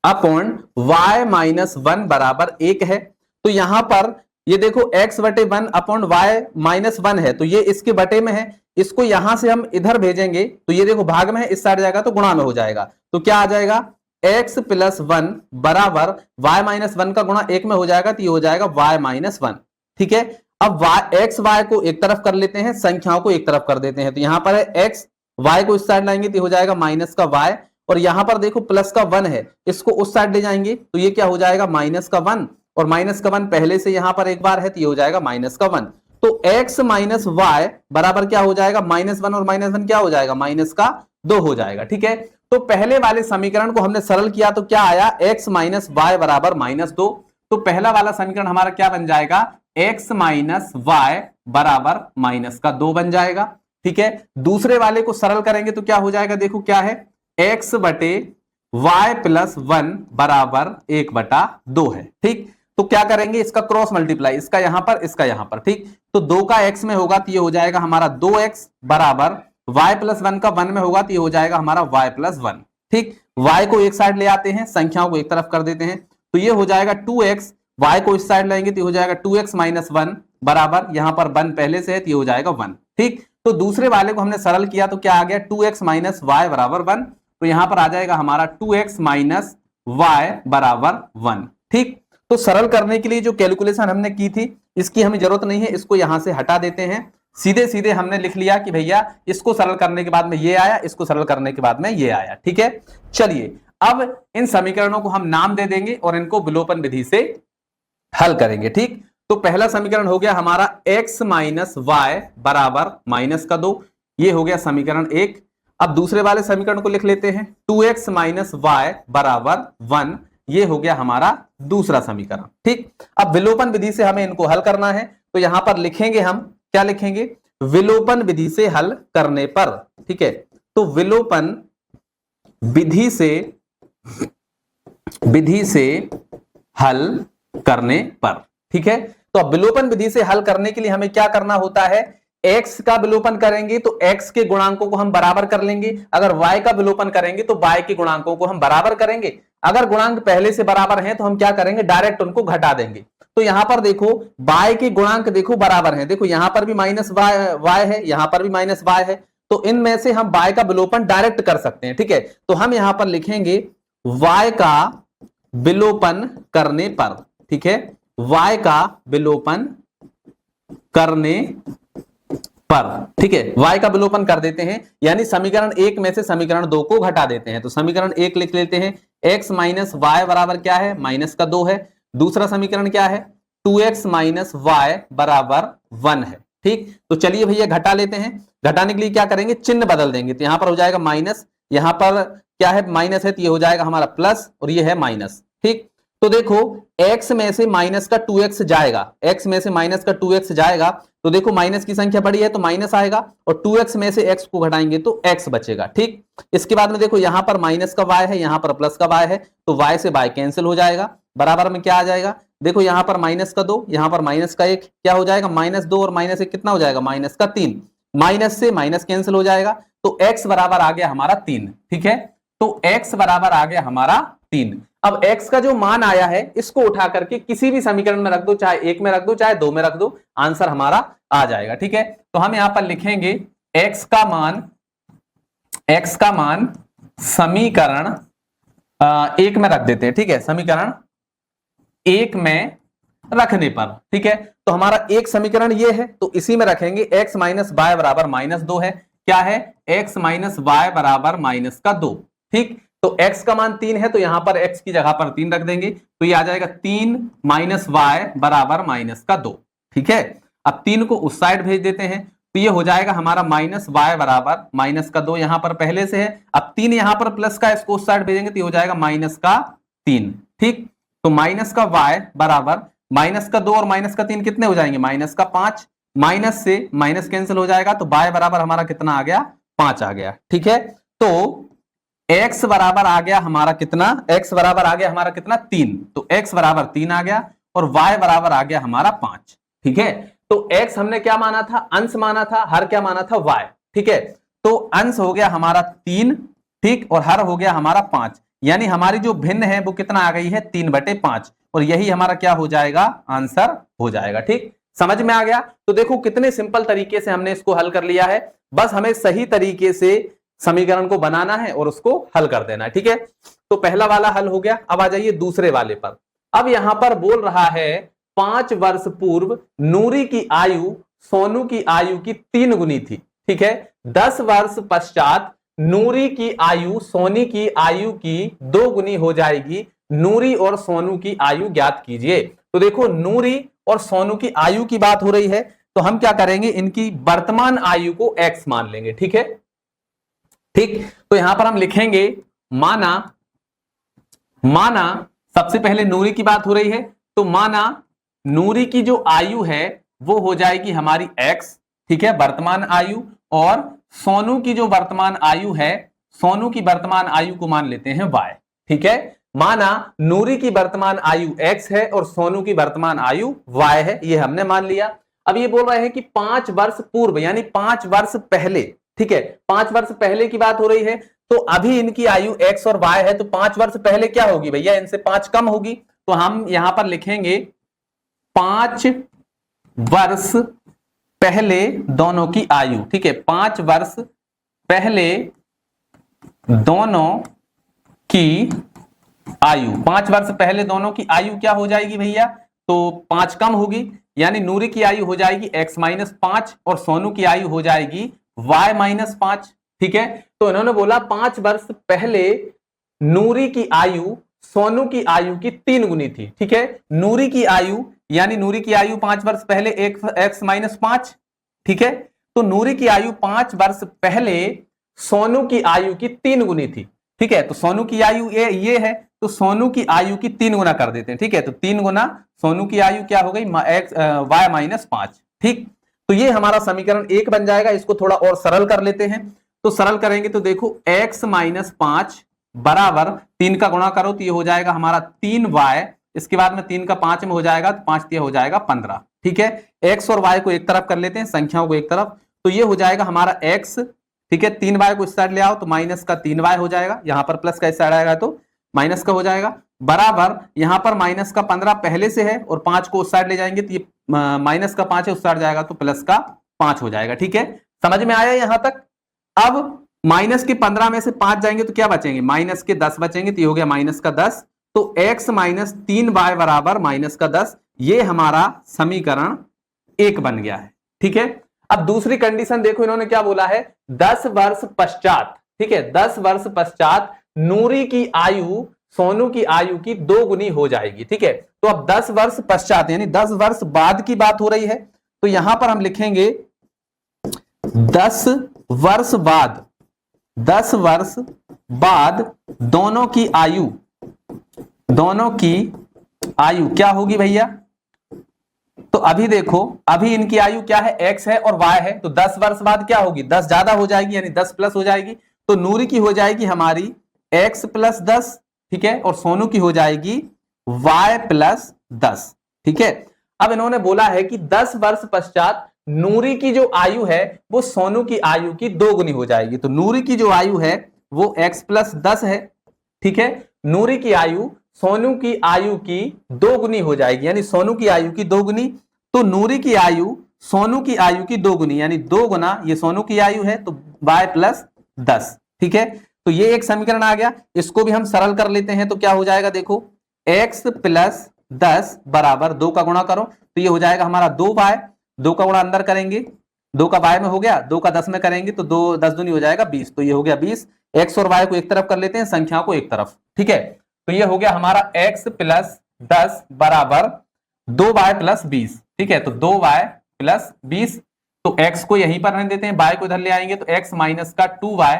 अपॉन y-1 बराबर 1 है। तो यहां पर ये देखो x/1 अपॉन y-1 है, तो ये इसके बटे में है। इसको यहां से हम इधर भेजेंगे तो ये देखो भाग में है, इस साइड जाएगा तो गुणा में हो जाएगा। तो क्या आ जाएगा, x + 1 बराबर y-1 का गुणा 1 में हो जाएगा, तो ये हो जाएगा y-1। ठीक है, अब x y को एक तरफ कर लेते हैं, संख्याओं को एक तरफ कर देते हैं। तो यहां पर है x, y को इस साइड लाएंगे तो हो जाएगा माइनस का y, और यहां पर देखो प्लस का 1 है, इसको उस साइड ले जाएंगे तो ये क्या हो जाएगा, माइनस का 1, और माइनस का 1 पहले से यहां पर एक बार है तो ये हो जाएगा माइनस का 1। तो x - y बराबर क्या हो जाएगा, -1 और -1 क्या हो जाएगा, -2 हो जाएगा। ठीक है, तो पहले वाले समीकरण को हमने सरल किया तो क्या आया, x - y बराबर -2। तो पहला वाला समीकरण हमारा क्या बन जाएगा, x - y बराबर -2 बन जाएगा। ठीक है, दूसरे वाले को सरल करेंगे तो क्या हो जाएगा, देखो क्या है, x/y + 1 बराबर 1/2 है। ठीक, तो क्या करेंगे, इसका क्रॉस मल्टीप्लाई, इसका यहां पर, इसका यहां पर। ठीक, तो 2 का x में होगा तो ये हो जाएगा हमारा 2x बराबर y + 1 का 1 में होगा तो ये हो जाएगा हमारा y + 1। ठीक, y को एक साइड ले आते हैं, संख्याओं को एक तरफ कर देते हैं, तो ये हो जाएगा 2x, y को इस साइड लाएंगे तो ये हो जाएगा 2x - 1 बराबर, यहां पर 1 पहले से है तो ये हो जाएगा 1। ठीक, तो दूसरे वाले को हमने सरल किया तो क्या आ गया, 2x - y बराबर 1, तो यहां पर आ जाएगा हमारा 2x - y बराबर 1। ठीक, तो सरल करने के लिए जो कैलकुलेशन हमने की थी इसकी हमें जरूरत नहीं है, इसको यहां से हटा देते हैं। सीधे सीधे हमने लिख लिया कि भैया इसको सरल करने के बाद में ये आया, इसको सरल करने के बाद में ये आया। ठीक है, चलिए अब इन समीकरणों को हम नाम दे देंगे और इनको विलोपन विधि से हल करेंगे। ठीक, तो पहला समीकरण हो गया हमारा x - y बराबर -2, ये हो गया समीकरण 1। अब दूसरे वाले समीकरण को लिख लेते हैं, 2x - y बराबर 1, ये हो गया हमारा दूसरा समीकरण। ठीक, अब विलोपन विधि से हमें इनको हल करना है, तो यहां पर लिखेंगे हम, क्या लिखेंगे, विलोपन विधि से हल करने पर। ठीक है, तो विलोपन विधि से हल करने पर। ठीक है, तो अब विलोपन विधि से हल करने के लिए हमें क्या करना होता है, x का विलोपन करेंगे तो x के गुणांकों को हम बराबर कर लेंगे, अगर y का विलोपन करेंगे तो y के गुणांकों को हम बराबर करेंगे। अगर गुणांक पहले से बराबर हैं तो हम क्या करेंगे, डायरेक्ट उनको घटा देंगे। तो यहां पर देखो y के गुणांक देखो बराबर हैं, देखो यहां पर भी माइनस y है, यहां पर भी माइनस y है, तो इनमें से हम y का विलोपन डायरेक्ट कर सकते हैं। ठीक है, तो हम यहां पर लिखेंगे y का विलोपन करने पर, ठीक है, y का विलोपन करने पर, ठीक है, y का विलोपन कर देते हैं, यानी समीकरण 1 में से समीकरण 2 को घटा देते हैं। तो समीकरण 1 लिख लेते हैं, x माइनस वाई बराबर क्या है, माइनस का 2 है। दूसरा समीकरण क्या है, 2x माइनस वाई बराबर 1 है। ठीक, तो चलिए भैया घटा लेते हैं। घटाने के लिए क्या करेंगे, चिन्ह बदल देंगे, तो यहां पर हो जाएगा माइनस, यहां पर क्या है माइनस है, तो ये हो जाएगा हमारा प्लस और ये है माइनस। ठीक, तो देखो x में से माइनस का 2x जाएगा, x में से माइनस का 2x जाएगा, तो देखो माइनस की संख्या बड़ी है तो माइनस आएगा, और 2x में से x को घटाएंगे तो x बचेगा। ठीक, इसके बाद में देखो यहां पर माइनस का y है, यहां पर प्लस का y है, तो y से y कैंसिल हो जाएगा, बराबर में क्या आ जाएगा, देखो यहां पर माइनस का 2, यहां पर माइनस का 1, क्या हो जाएगा, माइनस 2 और माइनस 1 कितना हो जाएगा, माइनस का 3, माइनस से माइनस कैंसिल हो जाएगा, तो x बराबर आ गया हमारा 3। ठीक है, तो x बराबर आ गया हमारा 3। अब x का जो मान आया है इसको उठा करके किसी भी समीकरण में रख दो, चाहे 1 में रख दो चाहे 2 में रख दो, आंसर हमारा आ जाएगा। ठीक है, तो हम यहां पर लिखेंगे x का मान समीकरण 1 में रख देते हैं। ठीक है, समीकरण 1 में रखने पर, ठीक है, तो हमारा एक समीकरण ये है, तो इसी में रखेंगे x माइनस वाई बराबर माइनस 2 है, क्या है, x माइनस वाई बराबर माइनस का 2। ठीक, तो x का मान 3 है, तो यहां पर x की जगह पर 3 रख देंगे, तो ये आ जाएगा 3 माइनस वाई बराबर माइनस का 2। ठीक है, अब 3 को उस साइड भेज देते हैं, तो ये हो जाएगा हमारा माइनस वाई बराबर माइनस का 2, यहां पर पहले से है, अब 3 यहां पर प्लस का, इसको उस साइड भेजेंगे तो ये हो जाएगा माइनस का 3। ठीक, तो माइनस का y बराबर माइनस का 2 और माइनस का 3 कितने हो जाएंगे, माइनस का 5, माइनस से माइनस कैंसिल हो जाएगा, तो y बराबर हमारा कितना आ गया, 5 आ गया। ठीक है, तो x बराबर आ गया हमारा कितना, x बराबर आ गया हमारा कितना, 3, तो x बराबर 3 आ गया और y बराबर आ गया हमारा 5। ठीक है, तो x हमने क्या माना था, अंश माना था, हर क्या माना था, y। ठीक है, तो अंश हो गया हमारा 3, ठीक, और हर हो गया हमारा 5, यानी हमारी जो भिन्न है वो कितना आ गई है, 3/5, और यही हमारा क्या हो जाएगा, आंसर हो जाएगा। ठीक, समझ में आ गया। तो देखो कितने सिंपल तरीके से हमने इसको हल कर लिया है, बस हमें सही तरीके से समीकरण को बनाना है और उसको हल कर देना है। ठीक है, तो पहला वाला हल हो गया। अब आ जाइए दूसरे वाले पर। अब यहां पर बोल रहा है 5 वर्ष पूर्व नूरी की आयु सोनू की आयु की 3 गुनी थी। ठीक है, 10 वर्ष पश्चात नूरी की आयु सोनी की आयु की 2 गुनी हो जाएगी, नूरी और सोनू की आयु ज्ञात कीजिए। तो देखो नूरी और सोनू की आयु की बात हो रही है, तो हम क्या करेंगे, इनकी वर्तमान आयु को x मान लेंगे। ठीक है, ठीक, तो यहां पर हम लिखेंगे माना सबसे पहले नूरी की बात हो रही है, तो माना नूरी की जो आयु है वो हो जाएगी हमारी x, ठीक है, वर्तमान आयु, और सोनू की जो वर्तमान आयु है, सोनू की वर्तमान आयु को मान लेते हैं y। ठीक है, माना नूरी की वर्तमान आयु x है और सोनू की वर्तमान आयु y है, ये हमने मान लिया। अब ये बोल रहे हैं कि 5 वर्ष पूर्व यानी 5 वर्ष पहले, ठीक है, 5 वर्ष पहले की बात हो रही है, तो अभी इनकी आयु x और y है, तो 5 वर्ष पहले क्या होगी भैया, इनसे 5 कम होगी, तो हम यहां पर लिखेंगे 5 वर्ष पहले दोनों की आयु। ठीक है, 5 वर्ष पहले दोनों की आयु, 5 वर्ष पहले दोनों की आयु क्या हो जाएगी भैया, तो 5 कम होगी, यानी नूरी की आयु हो जाएगी x-5 और सोनू की आयु हो जाएगी y-5। ठीक है, तो इन्होंने बोला 5 वर्ष पहले नूरी की आयु सोनू की आयु की 3 गुनी थी। ठीक है, नूरी की आयु यानी नूरी की आयु 5 वर्ष पहले x-5, ठीक है, तो नूरी की आयु 5 वर्ष पहले सोनू की आयु की 3 गुनी थी। ठीक है, तो सोनू की आयु ये है, तो सोनू की आयु की 3 गुना कर देते हैं। ठीक है, तो 3 गुना सोनू की आयु क्या हो गई, y-5। ठीक, तो ये हमारा समीकरण 1 बन जाएगा। इसको थोड़ा और सरल कर लेते हैं, तो सरल करेंगे तो देखो x-5 बराबर 3 का गुणा करो तो ये हो जाएगा हमारा 3y, इसके बाद में 3 का 5 में हो जाएगा तो 5 हो जाएगा 15। ठीक है, x और y को एक तरफ कर लेते हैं, संख्याओं को एक तरफ, तो ये हो जाएगा हमारा x, ठीक है, 3y को इस साइड ले आओ तो माइनस का 3y हो जाएगा, यहां पर प्लस का इस साइड आएगा तो माइनस का हो जाएगा, बराबर यहां पर माइनस का 15 पहले से है और 5 को उस साइड ले जाएंगे तो ये माइनस का 5 है, उस साइड जाएगा तो प्लस का 5 हो जाएगा। ठीक है, समझ में आया यहां तक। अब माइनस के 15 में से 5 जाएंगे तो क्या बचेंगे, माइनस के 10 बचेंगे, तो ये हो गया माइनस का 10, तो x माइनस 3y बराबर माइनस का 10, ये हमारा समीकरण 1 बन गया है। ठीक है, अब दूसरी कंडीशन देखो, इन्होंने क्या बोला है, 10 वर्ष पश्चात, ठीक है, 10 वर्ष पश्चात नूरी की आयु सोनू की आयु की 2 गुनी हो जाएगी। ठीक है, तो अब 10 वर्ष पश्चात यानी 10 वर्ष बाद की बात हो रही है, तो यहां पर हम लिखेंगे 10 वर्ष बाद, 10 वर्ष बाद दोनों की आयु, दोनों की आयु क्या होगी भैया, तो अभी देखो, अभी इनकी आयु क्या है, x है और y है, तो 10 वर्ष बाद क्या होगी, 10 ज्यादा हो जाएगी यानी 10 प्लस हो जाएगी, तो नूरी की हो जाएगी हमारी x प्लस 10, ठीक है, और सोनू की हो जाएगी y प्लस 10। ठीक है, अब इन्होंने बोला है कि 10 वर्ष पश्चात नूरी की जो आयु है वो सोनू की आयु की 2 गुनी हो जाएगी, तो नूरी की जो आयु है वो x प्लस 10 है। ठीक है, नूरी की आयु सोनू की आयु की 2 गुनी हो जाएगी, यानी सोनू की आयु की 2 गुनी, तो नूरी की आयु सोनू की आयु की 2 गुनी, यानी 2 गुना ये सोनू की आयु है तो y प्लस 10। ठीक है, तो ये एक समीकरण आ गया, इसको भी हम सरल कर लेते हैं, तो क्या हो जाएगा देखो, x प्लस 10 बराबर 2 का गुणा करो तो ये हो जाएगा हमारा 2y, 2 का गुणा अंदर करेंगे, 2 का y में हो गया, 2 का 10 में करेंगे तो 2 10 दूनी हो जाएगा 20, तो ये हो गया 20, x और y को एक तरफ कर लेते हैं, संख्याओं को एक तरफ। ठीक है, तो ये हो गया हमारा x प्लस 10 बराबर 2y प्लस 20। ठीक है, तो 2y प्लस 20, तो x को यहीं पर रहने देते हैं, y को इधर ले आएंगे तो x माइनस का 2y,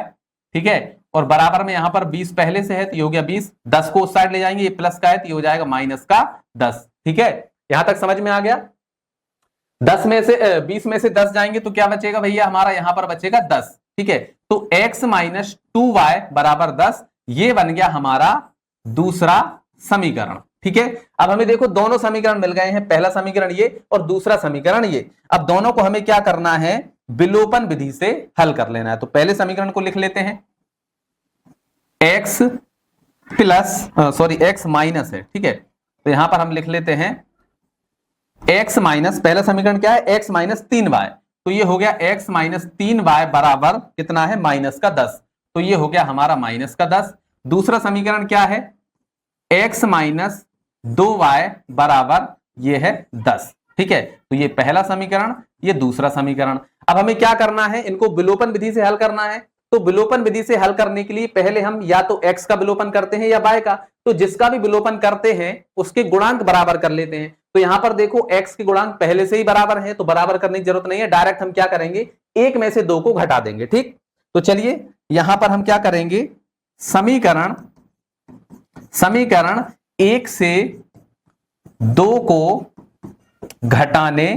ठीक है, और बराबर में यहां पर 20 पहले से है तो ये हो गया 20, 10 को उस साइड ले जाएंगे, ये प्लस का है तो ये हो जाएगा माइनस का 10। ठीक है, यहां तक समझ में आ गया। 10 में से 20 में से 10 जाएंगे तो क्या बचेगा भैया, हमारा यहां पर बचेगा 10। ठीक है, तो x माइनस 2y बराबर 10, ये बन गया हमारा दूसरा समीकरण। ठीक है, अब हमें देखो दोनों समीकरण मिल गए हैं, पहला समीकरण ये और दूसरा समीकरण ये। अब दोनों को हमें क्या करना है, विलोपन विधि से हल कर लेना है। तो पहले समीकरण को लिख लेते हैं, x plus sorry x minus है, ठीक है, तो यहां पर हम लिख लेते हैं x माइनस, पहला समीकरण क्या है, x माइनस 3y, तो ये हो गया x माइनस 3y बराबर कितना है, माइनस का 10, तो ये हो गया हमारा माइनस का 10। दूसरा समीकरण क्या है, x माइनस 2y बराबर ये है 10। ठीक है, तो ये पहला समीकरण, ये दूसरा समीकरण। अब हमें क्या करना है, इनको विलोपन विधि से हल करना है। तो विलोपन विधि से हल करने के लिए पहले हम या तो x का विलोपन करते हैं या y का, तो जिसका भी विलोपन करते हैं उसके गुणांक बराबर कर लेते हैं। तो यहां पर देखो x के गुणांक पहले से ही बराबर है, तो बराबर करने की जरूरत नहीं है, डायरेक्ट हम क्या करेंगे, एक में से 2 को घटा देंगे। ठीक, तो चलिए यहां पर हम क्या करेंगे, समीकरण 1 से 2 को घटाने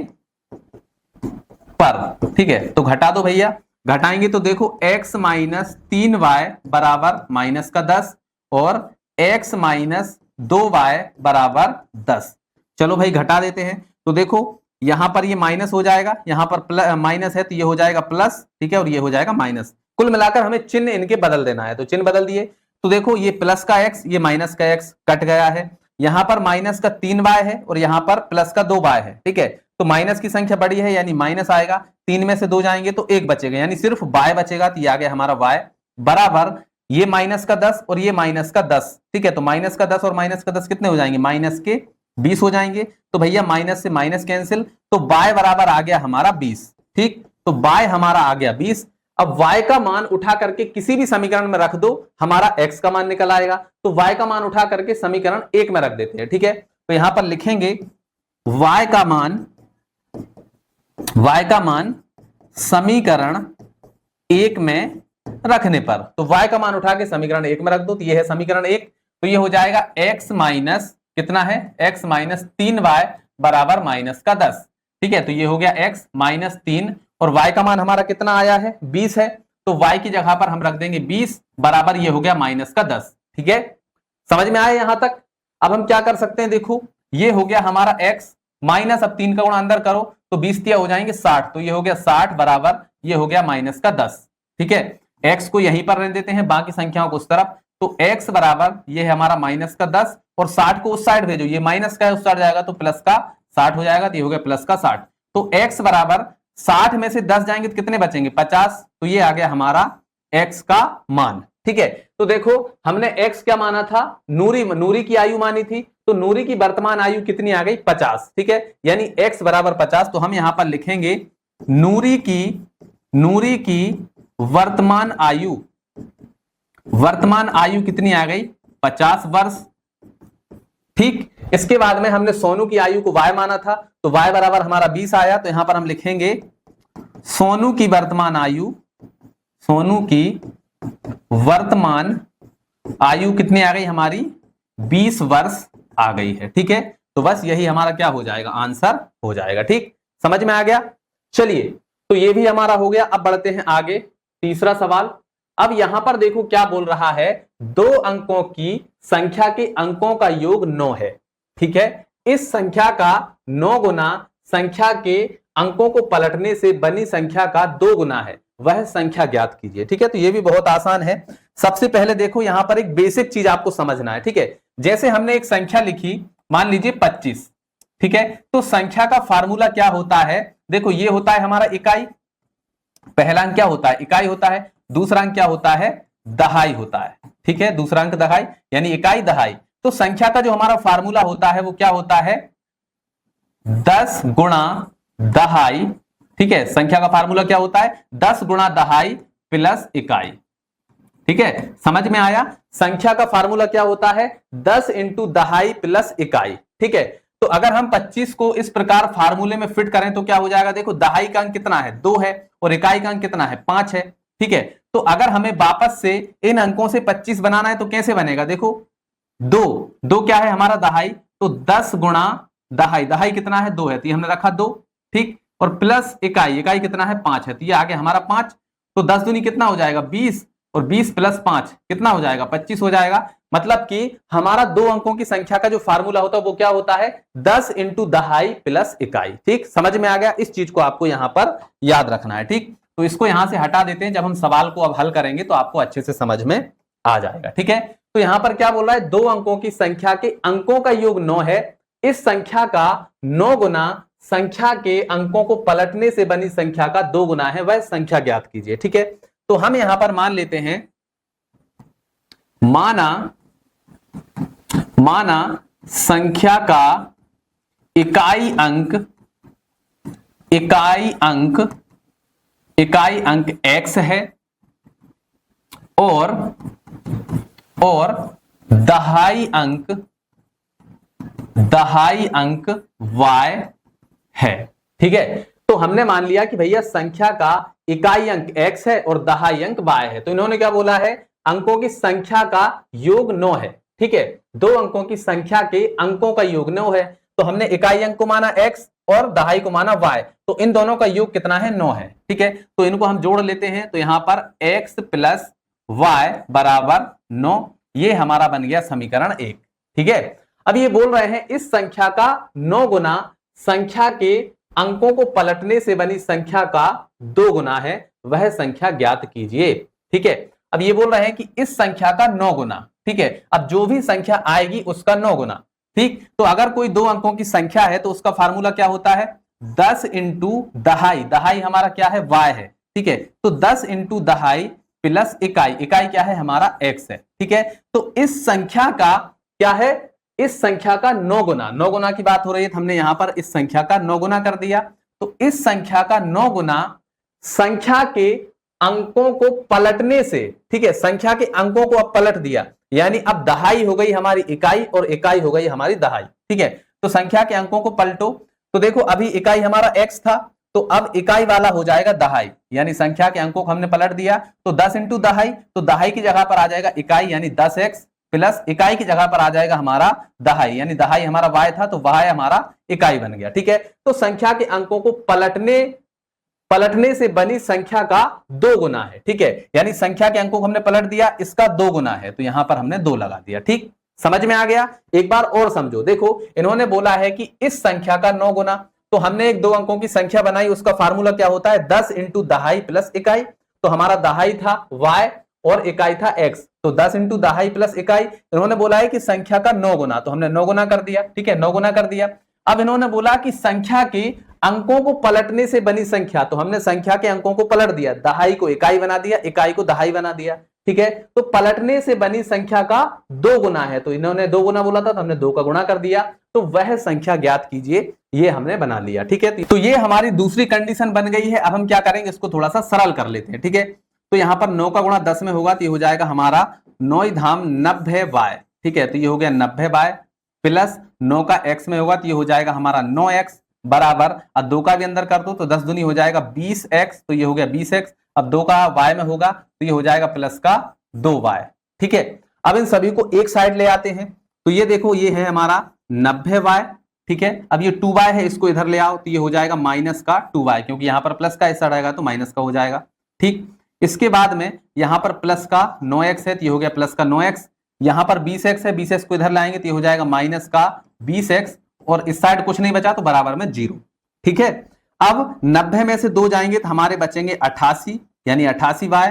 पर, ठीक है, तो घटा दो भैया, घटाएंगे तो देखो x माइनस 3y बराबर माइनस का 10 और x माइनस 2y बराबर 10। चलो भाई घटा देते हैं, तो देखो यहां पर ये माइनस हो जाएगा, यहां पर माइनस है तो ये हो जाएगा प्लस, ठीक है, और ये हो जाएगा माइनस। कुल मिलाकर हमें चिन्ह इनके बदल देना है, तो चिन्ह बदल दिए, तो देखो ये प्लस का x, ये माइनस का x कट गया है, यहां पर माइनस का 3y है और यहां पर प्लस का 2y है। ठीक है, तो माइनस की संख्या बड़ी है यानी माइनस आएगा, 3 में से 2 जाएंगे तो 1 बचेगा, यानी सिर्फ y बचेगा, तो ये आ गया हमारा y बराबर ये माइनस का 10 और ये माइनस का 10। ठीक है, तो माइनस का 10 और माइनस का 10 कितने हो जाएंगे, माइनस के 20 हो जाएंगे, तो भैया माइनस से माइनस कैंसिल, तो y बराबर आ गया हमारा 20। ठीक, तो y हमारा आ गया 20। अब y का मान उठा करके किसी भी समीकरण में रख दो, हमारा x का मान निकल आएगा, तो y का मान उठा करके समीकरण 1 में रख देते हैं। ठीक है, तो यहां पर लिखेंगे y का मान समीकरण 1 में रखने पर, तो y का मान उठा के समीकरण 1 में रख दो, तो ये है समीकरण 1, तो ये हो जाएगा x माइनस कितना है, x माइनस 3y बराबर माइनस का 10। ठीक है, तो ये हो गया x माइनस 3 और y का मान हमारा कितना आया है, 20 है, तो y की जगह पर हम रख देंगे 20 बराबर ये हो गया माइनस का 10। ठीक है, समझ में आया यहां तक। अब हम क्या कर सकते हैं, देखो ये हो गया हमारा x, माइनस, अब 3 का गुणा अंदर करो तो 20 तिया हो जाएंगे 60, तो ये हो गया 60 बराबर ये हो गया माइनस का 10। ठीक है, x को यहीं पर रहने देते हैं, बाकी संख्याओं को उस तरफ, तो x बराबर ये है हमारा माइनस का 10 और 60 को उस साइड भेजो, ये माइनस का है उस साइड जाएगा तो प्लस का 60 हो जाएगा, तो ये हो गया प्लस का 60। तो x बराबर 60 में से 10 जाएंगे तो कितने बचेंगे 50, तो ये आ गया हमारा x का मान। ठीक है, तो देखो हमने x क्या माना था, नूरी की आयु मानी थी, तो नूरी की वर्तमान आयु कितनी आ गई 50। ठीक है, यानी x बराबर 50, तो हम यहां पर लिखेंगे नूरी की वर्तमान आयु कितनी आ गई 50 वर्ष। ठीक, इसके बाद में हमने सोनू की आयु को y माना था, तो y बराबर हमारा 20 आया, तो यहां पर हम लिखेंगे सोनू की वर्तमान आयु कितनी आ गई हमारी 20 वर्ष आ गई है। ठीक है, तो बस यही हमारा क्या हो जाएगा, आंसर हो जाएगा। ठीक, समझ में आ गया। चलिए, तो ये भी हमारा हो गया। अब बढ़ते हैं आगे, तीसरा सवाल। अब यहां पर देखो क्या बोल रहा है, 2 अंकों की संख्या के अंकों का योग 9 है। ठीक है, इस संख्या का 9 गुना संख्या के अंकों को पलटने से बनी संख्या का 2 गुना है, वह संख्या ज्ञात कीजिए। ठीक है, तो ये भी बहुत आसान है। सबसे पहले देखो यहां पर एक बेसिक चीज आपको समझना है। ठीक है, जैसे हमने एक संख्या लिखी, मान लीजिए 25। ठीक है, तो संख्या का फार्मूला क्या होता है, देखो ये होता है हमारा इकाई, पहला अंक क्या होता है इकाई होता है, दूसरा अंक क्या होता है दहाई होता है। ठीक है, दूसरा अंक दहाई यानी इकाई दहाई। तो संख्या का जो हमारा फार्मूला होता है वो क्या होता है 10 गुणा दहाई। ठीक है, संख्या का फार्मूला क्या होता है 10 गुणा दहाई प्लस इकाई। ठीक है, समझ में आया। संख्या का फार्मूला क्या होता है 10 इंटू दहाई प्लस इकाई। ठीक है, तो अगर हम 25 को इस प्रकार फार्मूले में फिट करें तो क्या हो जाएगा, देखो दहाई का अंक कितना है 2 है और इकाई का अंक कितना है 5 है। ठीक है, तो अगर हमें वापस से इन अंकों से 25 बनाना है तो कैसे बनेगा, देखो 2 क्या है हमारा दहाई, तो 10 गुणा दहाई कितना है 2 है, तो ये हमने रखा 2। ठीक, और प्लस इकाई कितना है 5 है, तो ये आ गया हमारा 5। तो 10 दूनी कितना हो जाएगा 20 और 20 प्लस 5 कितना हो जाएगा 25 हो जाएगा। मतलब कि हमारा 2 अंकों की संख्या का जो फार्मूला होता है वो क्या होता है 10 इंटू दहाई प्लस इकाई। ठीक, समझ में आ गया। इस चीज को आपको यहां पर याद रखना है। ठीक, तो इसको यहां से हटा देते हैं, जब हम सवाल को अब हल करेंगे तो आपको अच्छे से समझ में आ जाएगा। ठीक है, तो यहां पर क्या बोल रहा है 2 अंकों की संख्या के अंकों का योग 9 है, इस संख्या का 9 गुना संख्या के अंकों को पलटने से बनी संख्या का 2 गुना है, वह संख्या ज्ञात कीजिए। ठीक है, तो हम यहां पर मान लेते हैं, माना संख्या का इकाई अंक x है और दहाई अंक y है। ठीक है, तो हमने मान लिया कि भैया संख्या का इकाई अंक x है और दहाई अंक y है, तो इन्होंने क्या बोला है अंकों की संख्या का योग 9 है। ठीक है, 2 अंकों की संख्या के अंकों का योग 9 है, तो हमने इकाई अंक को माना x और दहाई को माना y, तो इन दोनों का योग कितना है 9 है। ठीक है, तो इनको हम जोड़ लेते हैं, तो यहां पर x प्लस y बराबर 9, ये हमारा बन गया समीकरण 1। ठीक है, अब ये बोल रहे हैं इस संख्या का 9 गुना संख्या के अंकों को पलटने से बनी संख्या का 2 गुना है, वह संख्या ज्ञात कीजिए। ठीक है, अब ये बोल रहे हैं कि इस संख्या का 9 गुना। ठीक है, अब जो भी संख्या आएगी उसका 9 गुना। ठीक, तो अगर कोई 2 अंकों की संख्या है तो उसका फार्मूला क्या होता है 10 इंटू दहाई हमारा क्या है y है। ठीक है, तो 10 इंटू दहाई प्लस इकाई क्या है हमारा x है। ठीक है, तो इस संख्या का क्या है, इस संख्या का 9 गुना की बात हो रही है, हमने यहां पर इस संख्या का 9 गुना कर दिया, तो इस संख्या का 9 गुना संख्या के अंकों को पलटने से। ठीक है, संख्या के अंकों को अब पलट दिया, यानी अब दहाई हो गई हमारी इकाई और इकाई हो गई हमारी दहाई। ठीक है, तो संख्या के अंकों को पलटो, तो देखो अभी इकाई हमारा x था, तो अब इकाई वाला हो जाएगा दहाई, यानी संख्या के अंकों को हमने पलट दिया, तो 10 इंटू दहाई, तो दहाई की जगह पर आ जाएगा इकाई यानी 10x प्लस इकाई की जगह पर आ जाएगा हमारा दहाई, यानी दहाई हमारा y था तो y हमारा इकाई बन गया। ठीक है, तो संख्या के अंकों को पलटने से बनी संख्या का 2 गुना है। ठीक है, यानी संख्या के अंकों को हमने पलट दिया, इसका 2 गुना है, तो यहां पर हमने 2 लगा दिया। ठीक, समझ में आ गया? एक बार और समझो, देखो इन्होंने बोला है कि इस संख्या का 9 गुना, तो हमने एक 2 अंकों की संख्या बनाई, उसका फार्मूला क्या होता है 10 इंटू दहाई प्लस इकाई। तो हमारा दहाई था y और इकाई था x, तो 10 इंटू दहाई प्लस इकाई। इन्होंने बोला है कि संख्या का 9 गुना, तो हमने 9 गुना कर दिया, ठीक है 9 गुना कर दिया। अब इन्होंने बोला कि संख्या के अंकों को पलटने से बनी संख्या, तो हमने संख्या के अंकों को पलट दिया, दहाई को इकाई बना दिया, इकाई को दहाई बना दिया, ठीक है। तो पलटने से बनी संख्या का 2 गुना है, तो इन्होंने 2 गुना बोला था तो हमने 2 का गुणा कर दिया, तो वह संख्या ज्ञात कीजिए, ये हमने बना लिया, ठीक है। तो ये हमारी दूसरी कंडीशन बन गई है। अब हम क्या करेंगे, इसको थोड़ा सा सरल कर लेते हैं, ठीक है। तो यहां पर 9 का गुणा 10 में होगा तो ये हो जाएगा हमारा 9 धाम 90y, ठीक है। तो ये हो गया 90y प्लस 9 का x में होगा तो ये हो जाएगा हमारा 9x बराबर, अब 2 का भी अंदर कर दो तो 10 दूनी हो जाएगा 20x, तो ये हो गया 20x। अब 2 का y में होगा तो ये हो जाएगा प्लस का 2y, ठीक है। अब इन सभी को एक साइड ले आते हैं, तो ये देखो ये है हमारा 90y, ठीक है। अब ये 2y है, इसको इधर ले आओ तो ये हो जाएगा माइनस का 2y, क्योंकि यहां पर प्लस का हिस्सा रहेगा तो माइनस का हो जाएगा, ठीक। इसके बाद में यहां पर प्लस का 9x है तो ये हो गया प्लस का 9x, यहां पर 20x है, 20x को इधर लाएंगे तो ये हो जाएगा माइनस का 20x, और इस साइड कुछ नहीं बचा तो बराबर में 0, ठीक है। अब 90 में से 2 जाएंगे तो हमारे बचेंगे 88, यानी 88y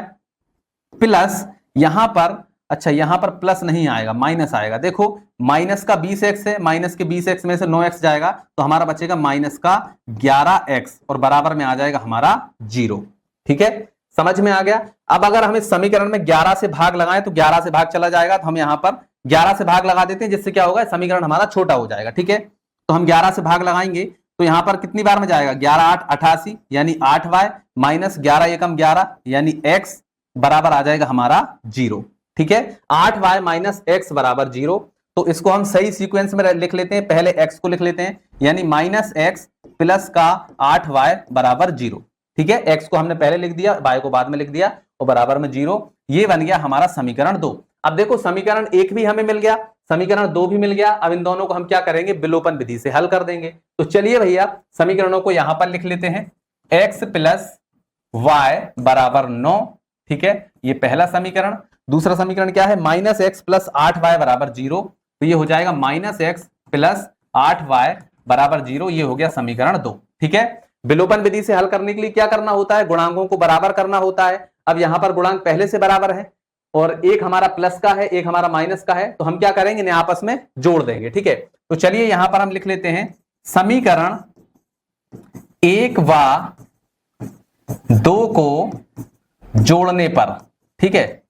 प्लस यहां पर, अच्छा यहां पर प्लस नहीं आएगा, माइनस आएगा। देखो माइनस का 20x है, माइनस के 20x में से 9x जाएगा तो हमारा बचेगा माइनस का 11x, और बराबर में आ जाएगा हमारा 0, ठीक है। समझ में आ गया? अब अगर हम इस समीकरण में 11 से भाग लगाएं तो 11 से भाग चला जाएगा, तो हम यहां पर 11 से भाग लगा देते हैं, जिससे क्या होगा समीकरण हमारा छोटा हो जाएगा, ठीक है। तो हम 11 से भाग लगाएंगे तो यहां पर कितनी बार में जाएगा 11 8 88, यानी 8y माइनस 11 एकम 11, यानी x बराबर आ जाएगा हमारा 0, ठीक है। 8y माइनस x बराबर 0, तो इसको हम सही सीक्वेंस में लिख लेते हैं, पहले x को लिख लेते हैं, यानी माइनस x प्लस का 8y बराबर 0, ठीक है। x को हमने पहले लिख दिया, y को बाद में लिख दिया, और बराबर में 0। ये बन गया हमारा समीकरण 2। अब देखो समीकरण 1 भी हमें मिल गया, समीकरण 2 भी मिल गया। अब इन दोनों को हम क्या करेंगे, विलोपन विधि से हल कर देंगे। तो चलिए भैया समीकरणों को यहां पर लिख लेते हैं, x प्लस y बराबर 9, ठीक है, ये पहला समीकरण। दूसरा समीकरण क्या है, माइनस एक्स प्लस 8y बराबर 0, तो ये हो जाएगा माइनस एक्स प्लस 8y बराबर 0, ये हो गया समीकरण 2, ठीक है। विलोपन विधि से हल करने के लिए क्या करना होता है, गुणांकों को बराबर करना होता है। अब यहां पर गुणांक पहले से बराबर है, और एक हमारा प्लस का है, एक हमारा माइनस का है, तो हम क्या करेंगे, इन्हें आपस में जोड़ देंगे, ठीक है। तो चलिए यहां पर हम लिख लेते हैं समीकरण 1 व 2 को जोड़ने पर, ठीक है,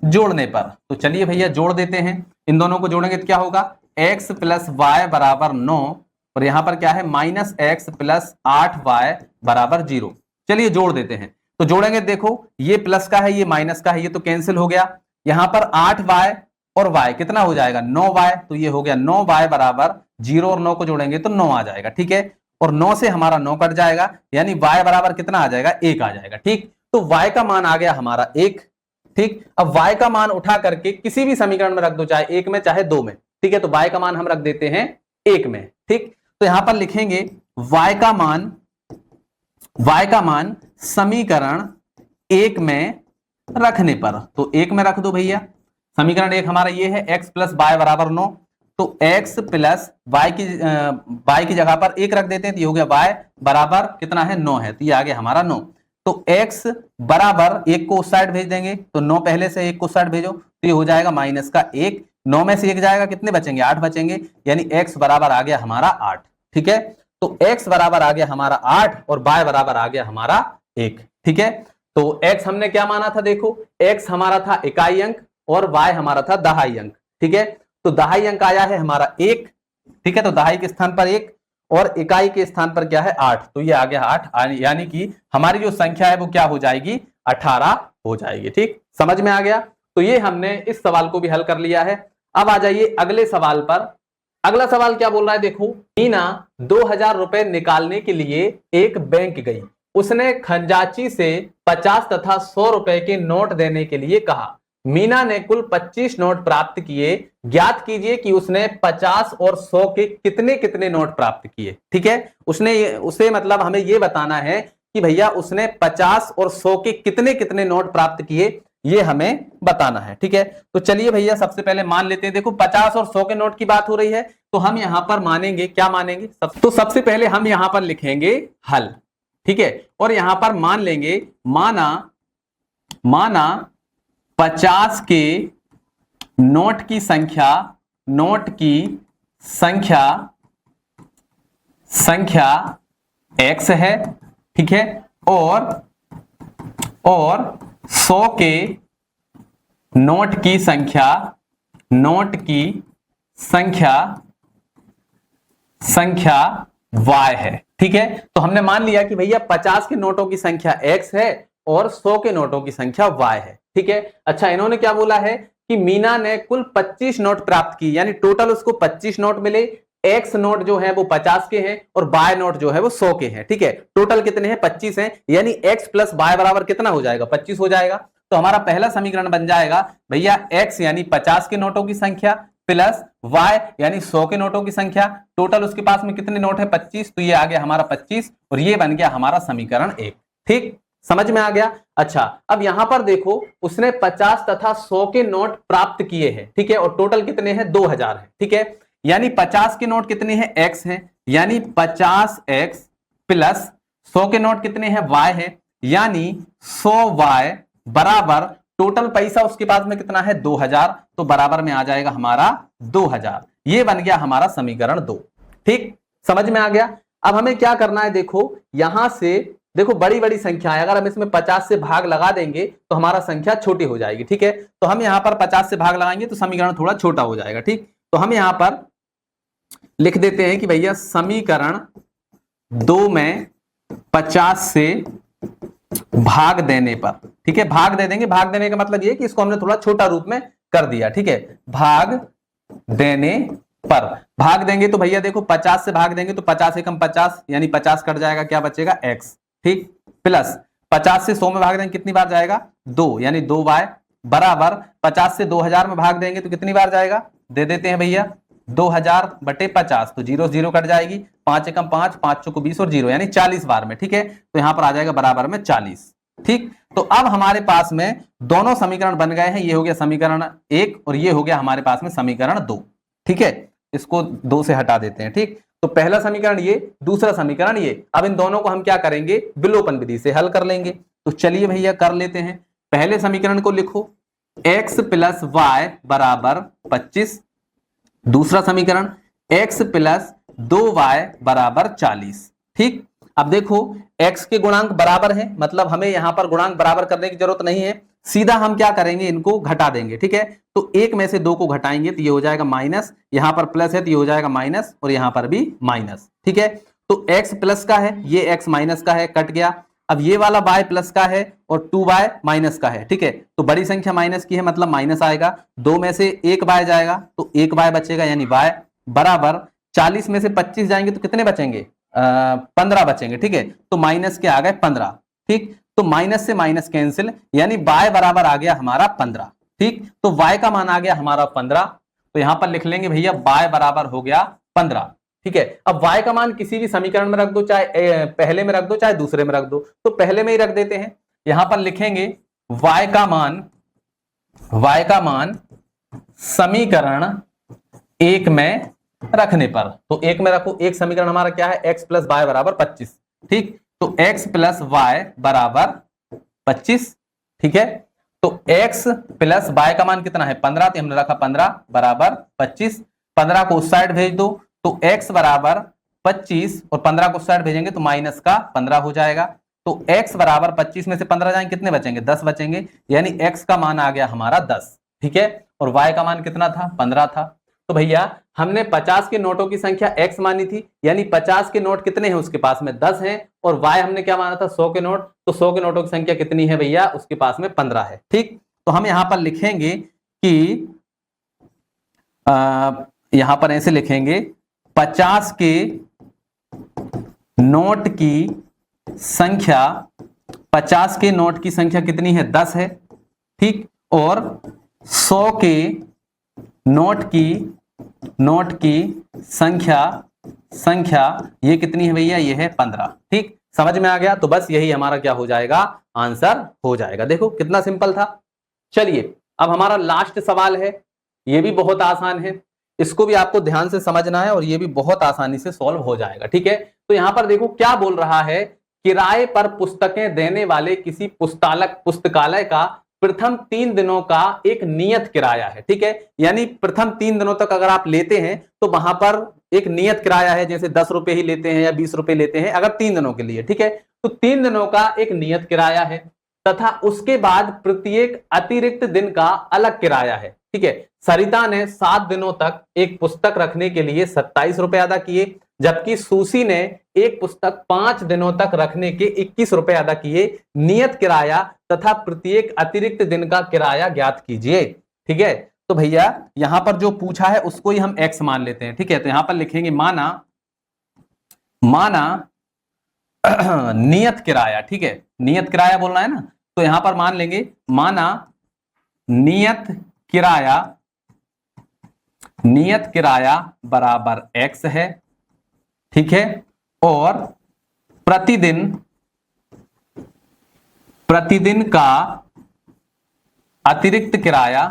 जोड़ने पर। तो चलिए भैया जोड़ देते हैं, इन दोनों को जोड़ेंगे तो क्या होगा, x प्लस वाई बराबर 9, और यहां पर क्या है माइनस एक्स प्लस 8y बराबर 0। चलिए जोड़ देते हैं, तो जोड़ेंगे, देखो ये प्लस का है, ये माइनस का है, ये तो कैंसिल हो गया। यहां पर 8y और y कितना हो जाएगा 9y, तो ये हो गया 9y बराबर 0, और 9 को जोड़ेंगे तो 9 आ जाएगा, ठीक है। और 9 से हमारा 9 कट जाएगा, यानी y बराबर कितना आ जाएगा 1 आ जाएगा, ठीक। तो y का मान आ गया हमारा 1, ठीक। अब y का मान उठा करके किसी भी समीकरण में रख दो, चाहे 1 में चाहे 2 में, ठीक है। तो y का मान हम रख देते हैं 1 में, ठीक। तो यहां पर लिखेंगे y का मान समीकरण 1 में रखने पर, तो 1 में रख दो भैया। समीकरण 1 हमारा ये है x प्लस वाई बराबर 9, तो x प्लस y की जगह पर 1 रख देते हैं, तो ये हो गया y बराबर कितना है 9 है, तो ये आ गया हमारा 9। तो x बराबर 1 को उस साइड भेज देंगे, तो 9 पहले से 1 को उस साइड भेजो, तो ये हो जाएगा माइनस का 1, 9 में से 1 जाएगा, कितने बचेंगे 8 बचेंगे, यानी x बराबर आ गया हमारा 8, ठीक है। तो x बराबर आ गया हमारा 8 और y बराबर आ गया हमारा 1, ठीक है। तो x हमने क्या माना था, देखो x हमारा था इकाई अंक और y हमारा था दहाई अंक, ठीक है। तो दहाई अंक आया है हमारा 1, ठीक है, तो दहाई के स्थान पर 1 और इकाई के स्थान पर क्या है 8, तो ये आ गया 8, यानी कि हमारी जो संख्या है वो क्या हो जाएगी 18 हो जाएगी, ठीक। समझ में आ गया? तो ये हमने इस सवाल को भी हल कर लिया है। अब आ जाइए अगले सवाल पर। अगला सवाल क्या बोल रहा है, देखो मीना 2000 रुपए निकालने के लिए एक बैंक गई, उसने खजांची से 50 तथा 100 रुपए के नोट देने के लिए कहा। मीना ने कुल 25 नोट प्राप्त किए, ज्ञात कीजिए कि उसने 50 और 100 के कितने कितने नोट प्राप्त किए, ठीक है। उसे मतलब हमें यह बताना है कि भैया उसने 50 और 100 के कितने कितने नोट प्राप्त किए, ये हमें बताना है। ठीक है, तो चलिए भैया सबसे पहले मान लेते हैं। देखो 50 और 100 के नोट की बात हो रही है, तो हम यहां पर मानेंगे, क्या मानेंगे? तो सबसे पहले हम यहां पर लिखेंगे हल। ठीक है, और यहां पर मान लेंगे, माना 50 के नोट की संख्या x है। ठीक है, और 100 के नोट की संख्या y है। ठीक है, तो हमने मान लिया कि भैया 50 के नोटों की संख्या x है और 100 के नोटों की संख्या y है। ठीक है, अच्छा इन्होंने क्या बोला है कि मीना ने कुल 25 नोट प्राप्त की, यानी टोटल उसको 25 नोट मिले। एक्स नोट जो है वो 50 के हैं और बाय नोट जो है वो 100 के हैं। ठीक है, टोटल कितने हैं? 25 हैं, यानी एक्स प्लस बाय बराबर कितना हो जाएगा? 25 हो जाएगा। तो हमारा पहला समीकरण बन जाएगा भैया एक्स यानी 50 के नोटों की संख्या प्लस वाई यानी 100 के नोटों की संख्या। टोटल उसके पास में कितने नोट है? 25, तो ये आ गया हमारा 25 और ये बन गया हमारा समीकरण 1। ठीक, समझ में आ गया? अच्छा, अब यहां पर देखो उसने 50 तथा 100 के नोट प्राप्त किए हैं। ठीक है, और टोटल कितने हैं? 2000 है। ठीक है, यानी 50 के नोट कितने हैं? x हैं, यानी 50x प्लस 100 के नोट कितने हैं? y है, यानी 100y बराबर टोटल पैसा उसके पास में कितना है? 2000, तो बराबर में आ जाएगा हमारा 2000। ये बन गया हमारा समीकरण 2। ठीक, समझ में आ गया? अब हमें क्या करना है, देखो यहां से देखो बड़ी बड़ी संख्या है, अगर हम इसमें 50 से भाग लगा देंगे तो हमारा संख्या छोटी हो जाएगी। ठीक है, तो हम यहां पर 50 से भाग लगाएंगे तो समीकरण थोड़ा छोटा हो जाएगा। ठीक, तो हम यहां पर लिख देते हैं कि भैया समीकरण 2 में 50 से भाग देने पर, ठीक है, भाग दे देंगे। भाग देने का मतलब ये कि इसको हमने थोड़ा छोटा रूप में कर दिया। ठीक है, भाग देने पर भाग देंगे तो भैया देखो 50 से भाग देंगे तो 50 एकम 50 यानी 50 कट जाएगा, क्या बचेगा? x। ठीक, प्लस 50 से 100 में भाग देंगे कितनी बार जाएगा? 2, यानी 2y बराबर 50 से 2000 में भाग देंगे तो कितनी बार जाएगा? दे देते हैं भैया 2000 बटे 50, तो 0 0 कट जाएगी, 5 एकम 5, 5 चौको 20 और 0 यानी 40 बार में। ठीक है, तो यहां पर आ जाएगा बराबर में 40। ठीक, तो अब हमारे पास में दोनों समीकरण बन गए हैं। ये हो गया समीकरण 1 और ये हो गया हमारे पास में समीकरण 2। ठीक है, इसको 2 से हटा देते हैं। ठीक, तो पहला समीकरण ये, दूसरा समीकरण ये। अब इन दोनों को हम क्या करेंगे? विलोपन विधि से हल कर लेंगे। तो चलिए भैया कर लेते हैं। पहले समीकरण को लिखो x प्लस वाई बराबर 25, दूसरा समीकरण x प्लस 2y बराबर 40। ठीक, अब देखो x के गुणांक बराबर है, मतलब हमें यहां पर गुणांक बराबर करने की जरूरत नहीं है, सीधा हम क्या करेंगे? इनको घटा देंगे। ठीक है, तो 1 में से 2 को घटाएंगे तो ये हो जाएगा माइनस, यहां पर प्लस है तो ये हो जाएगा माइनस और यहां पर भी माइनस। ठीक है, तो x प्लस का है, ये x माइनस का है, कट गया। अब ये वाला y प्लस का है और 2y माइनस का है। ठीक है, तो बड़ी संख्या माइनस की है मतलब माइनस आएगा, 2 में से 1 y जाएगा तो 1 y बचेगा, यानी y बराबर 40 में से 25 जाएंगे तो कितने बचेंगे? 15 बचेंगे। ठीक है, तो माइनस के आ गए 15। ठीक, तो माइनस से माइनस कैंसिल, यानी y बराबर आ गया हमारा 15। ठीक, तो y का मान आ गया हमारा 15, तो यहां पर लिख लेंगे भैया y बराबर हो गया 15। ठीक है, अब y का मान किसी भी समीकरण में रख दो, चाहे पहले में रख दो चाहे दूसरे में रख दो, तो पहले में ही रख देते हैं। यहां पर लिखेंगे y का मान समीकरण 1 में रखने पर, तो 1 में रखो। एक समीकरण हमारा क्या है? x प्लस वाई बराबर 25। ठीक, तो x प्लस वाई बराबर 25। ठीक है, तो x प्लस वाई का मान कितना है? 15, तो हमने रखा 15 बराबर 25। 15 को उस साइड भेज दो तो x बराबर 25 और 15 को उस साइड भेजेंगे तो माइनस का 15 हो जाएगा। तो x बराबर 25 में से 15 जाएंगे कितने बचेंगे? 10 बचेंगे, यानी x का मान आ गया हमारा 10। ठीक है, और y का मान कितना था? 15 था। तो भैया हमने 50 के नोटों की संख्या x मानी थी, यानी 50 के नोट कितने हैं उसके पास में? 10 हैं, और y हमने क्या माना था? 100 के नोट, तो 100 के नोटों की संख्या कितनी है भैया? उसके पास में 15 है। ठीक, तो हम यहां पर लिखेंगे कि यहां पर ऐसे लिखेंगे 50 के नोट की संख्या, 50 के नोट की संख्या कितनी है? 10 है। ठीक, और 100 के नोट की संख्या ये कितनी है भैया? ये है 15। ठीक, समझ में आ गया? तो बस यही हमारा क्या हो जाएगा? आंसर हो जाएगा। देखो कितना सिंपल था। चलिए अब हमारा लास्ट सवाल है, ये भी बहुत आसान है, इसको भी आपको ध्यान से समझना है और ये भी बहुत आसानी से सॉल्व हो जाएगा। ठीक है, तो यहां पर देखो क्या बोल रहा है, किराए पर पुस्तकें देने वाले किसी पुस्तकालय का प्रथम 3 दिनों का एक नियत किराया है। ठीक है, यानी प्रथम 3 दिनों तक अगर आप लेते हैं तो वहां पर एक नियत किराया है, जैसे 10 रुपए ही लेते हैं या 20 रुपए लेते हैं अगर 3 दिनों के लिए। ठीक है, तो 3 दिनों का एक नियत किराया है तथा उसके बाद प्रत्येक अतिरिक्त दिन का अलग किराया है। ठीक है, सरिता ने 7 दिनों तक एक पुस्तक रखने के लिए 27 रुपए अदा किए, जबकि सुशी ने एक पुस्तक 5 दिनों तक रखने के 21 रुपए अदा किए। नियत किराया तथा प्रत्येक अतिरिक्त दिन का किराया ज्ञात कीजिए। ठीक है, तो भैया यहां पर जो पूछा है उसको ही हम x मान लेते हैं। ठीक है, तो यहां पर लिखेंगे माना नियत किराया। ठीक है, नियत किराया बोलना है ना, तो यहां पर मान लेंगे माना नियत किराया बराबर x है। ठीक है, और प्रतिदिन का अतिरिक्त किराया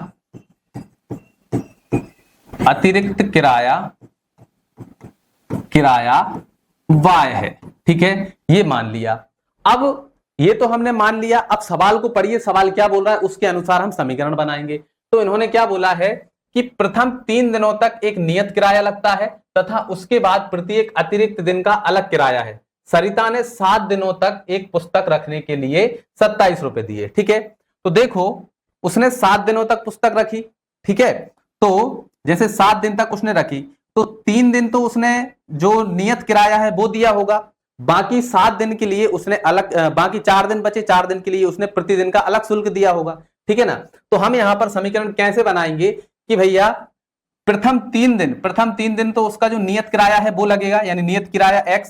y है। ठीक है, ये मान लिया। अब ये तो हमने मान लिया, अब सवाल को पढ़िए, सवाल क्या बोल रहा है उसके अनुसार हम समीकरण बनाएंगे। तो इन्होंने क्या बोला है कि प्रथम 3 दिनों तक एक नियत किराया लगता है तथा उसके बाद प्रत्येक अतिरिक्त दिन का अलग किराया है। सरिता ने 7 दिनों तक एक पुस्तक रखने के लिए 27 रुपए दिए। ठीक है, तो देखो उसने 7 दिनों तक पुस्तक रखी। ठीक है, तो जैसे 7 दिन तक उसने रखी तो 3 दिन तो उसने जो नियत किराया है वो दिया होगा, बाकी 7 दिन के लिए उसने अलग, बाकी 4 दिन बचे, 4 दिन के लिए उसने प्रतिदिन का अलग शुल्क दिया होगा। ठीक है ना, तो हम यहां पर समीकरण कैसे बनाएंगे कि भैया प्रथम 3 दिन तो उसका जो नियत किराया है वो लगेगा, यानी नियत किराया x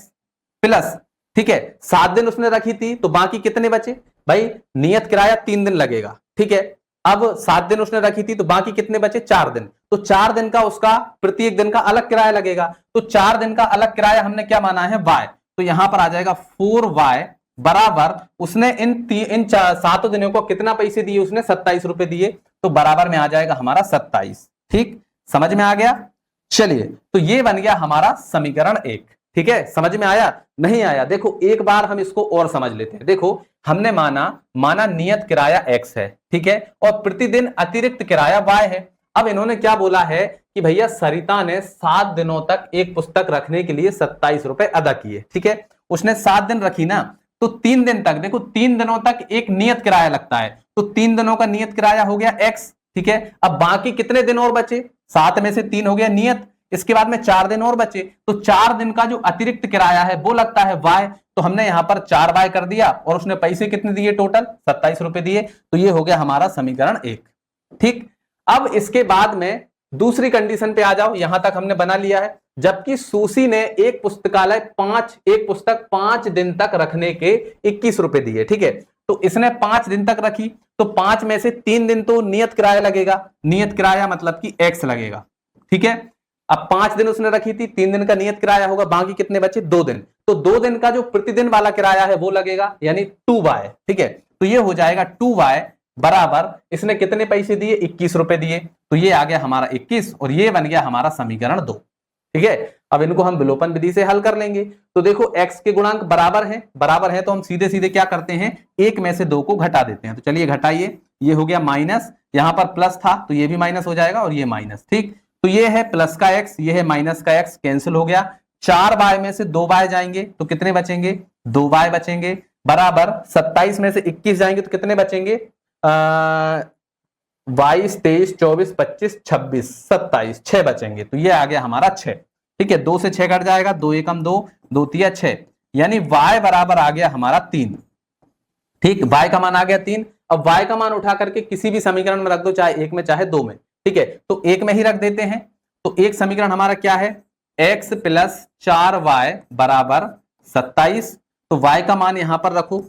प्लस, ठीक है 7 दिन उसने रखी थी तो बाकी कितने बचे भाई, नियत किराया 3 दिन लगेगा। ठीक है, अब 7 दिन उसने रखी थी तो बाकी कितने बचे, 4 दिन, तो 4 दिन का उसका प्रत्येक दिन का अलग किराया लगेगा। तो 4 दिन का अलग किराया हमने क्या माना है, y, तो यहां पर आ जाएगा 4y बराबर उसने इन 7 दिनों को कितना पैसे दिए, उसने 27 रुपए दिए, तो बराबर में आ जाएगा हमारा 27। ठीक, समझ में आ गया। चलिए, तो ये बन गया हमारा समीकरण 1। ठीक है, समझ में आया, नहीं आया देखो एक बार हम इसको और समझ लेते हैं। देखो हमने माना नियत किराया x है। ठीक है, और प्रतिदिन अतिरिक्त किराया y है। अब इन्होंने क्या बोला है कि भैया सरिता ने 7 दिनों तक एक पुस्तक रखने के लिए 27 रुपए अदा किए। ठीक है, उसने 7 दिन रखी ना, तो 3 दिन तक, देखो 3 दिनों तक एक नियत किराया लगता है, तो 3 दिनों का नियत किराया हो गया x। ठीक है, अब बाकी कितने दिन और बचे, 7 में से 3 हो गया नियत, इसके बाद में 4 दिन और बचे, तो 4 दिन का जो अतिरिक्त किराया है वो लगता है y, तो हमने यहां पर 4y कर दिया और उसने पैसे कितने दिए, टोटल 27 रुपए दिए, तो ये हो गया हमारा समीकरण 1। ठीक, अब इसके बाद में दूसरी कंडीशन पे आ जाओ, यहां तक हमने बना लिया है, जबकि सुशी ने एक पुस्तक 5 दिन तक रखने के 21 रुपए दिए। ठीक है, तो इसने 5 दिन तक रखी, तो 5 में से 3 दिन तो नियत किराया लगेगा, नियत किराया मतलब कि x लगेगा। ठीक है, अब 5 दिन उसने रखी थी, 3 दिन का नियत किराया होगा, बाकी कितने बचे, 2 दिन, तो 2 दिन का जो प्रतिदिन वाला किराया है वो लगेगा, यानी 2y। ठीक है, तो ये हो जाएगा 2y बराबर इसने कितने पैसे दिए, 21 रुपए दिए, तो ये आ गया हमारा 21 और ये बन गया हमारा समीकरण 2। ठीक है, अब इनको हम विलोपन विधि से हल कर लेंगे। तो देखो x के गुणांक बराबर है तो हम सीधे सीधे क्या करते हैं, 1 में से 2 को घटा देते हैं। तो चलिए घटाइए, ये हो गया माइनस, यहां पर प्लस था तो ये भी माइनस हो जाएगा और ये माइनस। ठीक, तो ये है प्लस का x, ये है माइनस का x, कैंसिल हो गया। 4y में से 2y जाएंगे तो कितने बचेंगे, 2y बचेंगे, बराबर 27 में से 21 जाएंगे तो कितने बचेंगे, 22, 23, 24, 25, 26, 27, 6 बचेंगे, तो ये आ गया हमारा 6। ठीक है, 2 से 6 कट जाएगा, 2 एकम 2, 2 तिया 6, यानी y बराबर आ गया हमारा 3। ठीक, y का मान आ गया 3। अब y का मान उठा करके किसी भी समीकरण में रख दो, चाहे 1 में चाहे 2 में। ठीक है, तो 1 में ही रख देते हैं, तो एक समीकरण हमारा क्या है, x प्लस 4y बराबर 27, तो y का मान यहां पर रखो,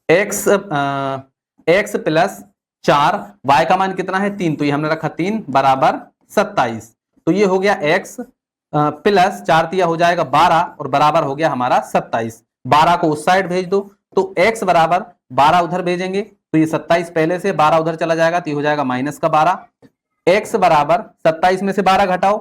x प्लस 4, y का मान कितना है 3, तो ये हमने रखा 3 बराबर 27, तो ये हो गया x प्लस 4 तिया हो जाएगा 12 और बराबर हो गया हमारा 27। 12 को उस साइड भेज दो, तो x बराबर 12 उधर भेजेंगे तो ये 27 पहले से, 12 उधर चला जाएगा तो ये हो जाएगा माइनस का 12। x बराबर 27 में से 12 घटाओ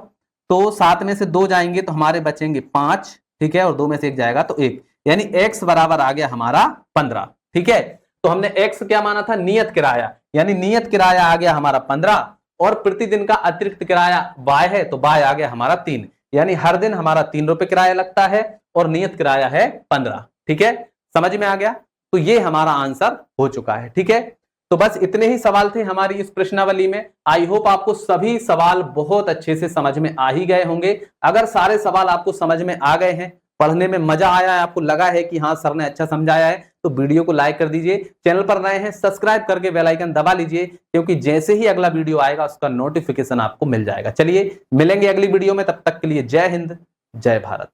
तो 7 में से 2 जाएंगे तो हमारे बचेंगे 5, ठीक है, और 2 में से 1 जाएगा तो 1, यानी x बराबर आ गया हमारा 15, ठीक है। तो हमने x क्या माना था, नियत किराया, यानी नियत किराया आ गया हमारा 15 और प्रतिदिन का अतिरिक्त किराया y है तो y आ गया हमारा 3, यानी हर दिन हमारा 3 रुपए किराया लगता है और नियत किराया है 15, ठीक है, समझ में आ गया। तो ये हमारा आंसर हो चुका है, ठीक है। तो बस इतने ही सवाल थे हमारी इस प्रश्नावली में। आई होप आपको सभी सवाल बहुत अच्छे से समझ में आ ही गए होंगे। अगर सारे सवाल आपको समझ में आ गए हैं, पढ़ने में मजा आया है, आपको लगा है कि हाँ सर ने अच्छा समझाया है, तो वीडियो को लाइक कर दीजिए। चैनल पर नए हैं सब्सक्राइब करके बेल आइकन दबा लीजिए, क्योंकि जैसे ही अगला वीडियो आएगा उसका नोटिफिकेशन आपको मिल जाएगा। चलिए मिलेंगे अगली वीडियो में, तब तक के लिए जय हिंद, जय भारत।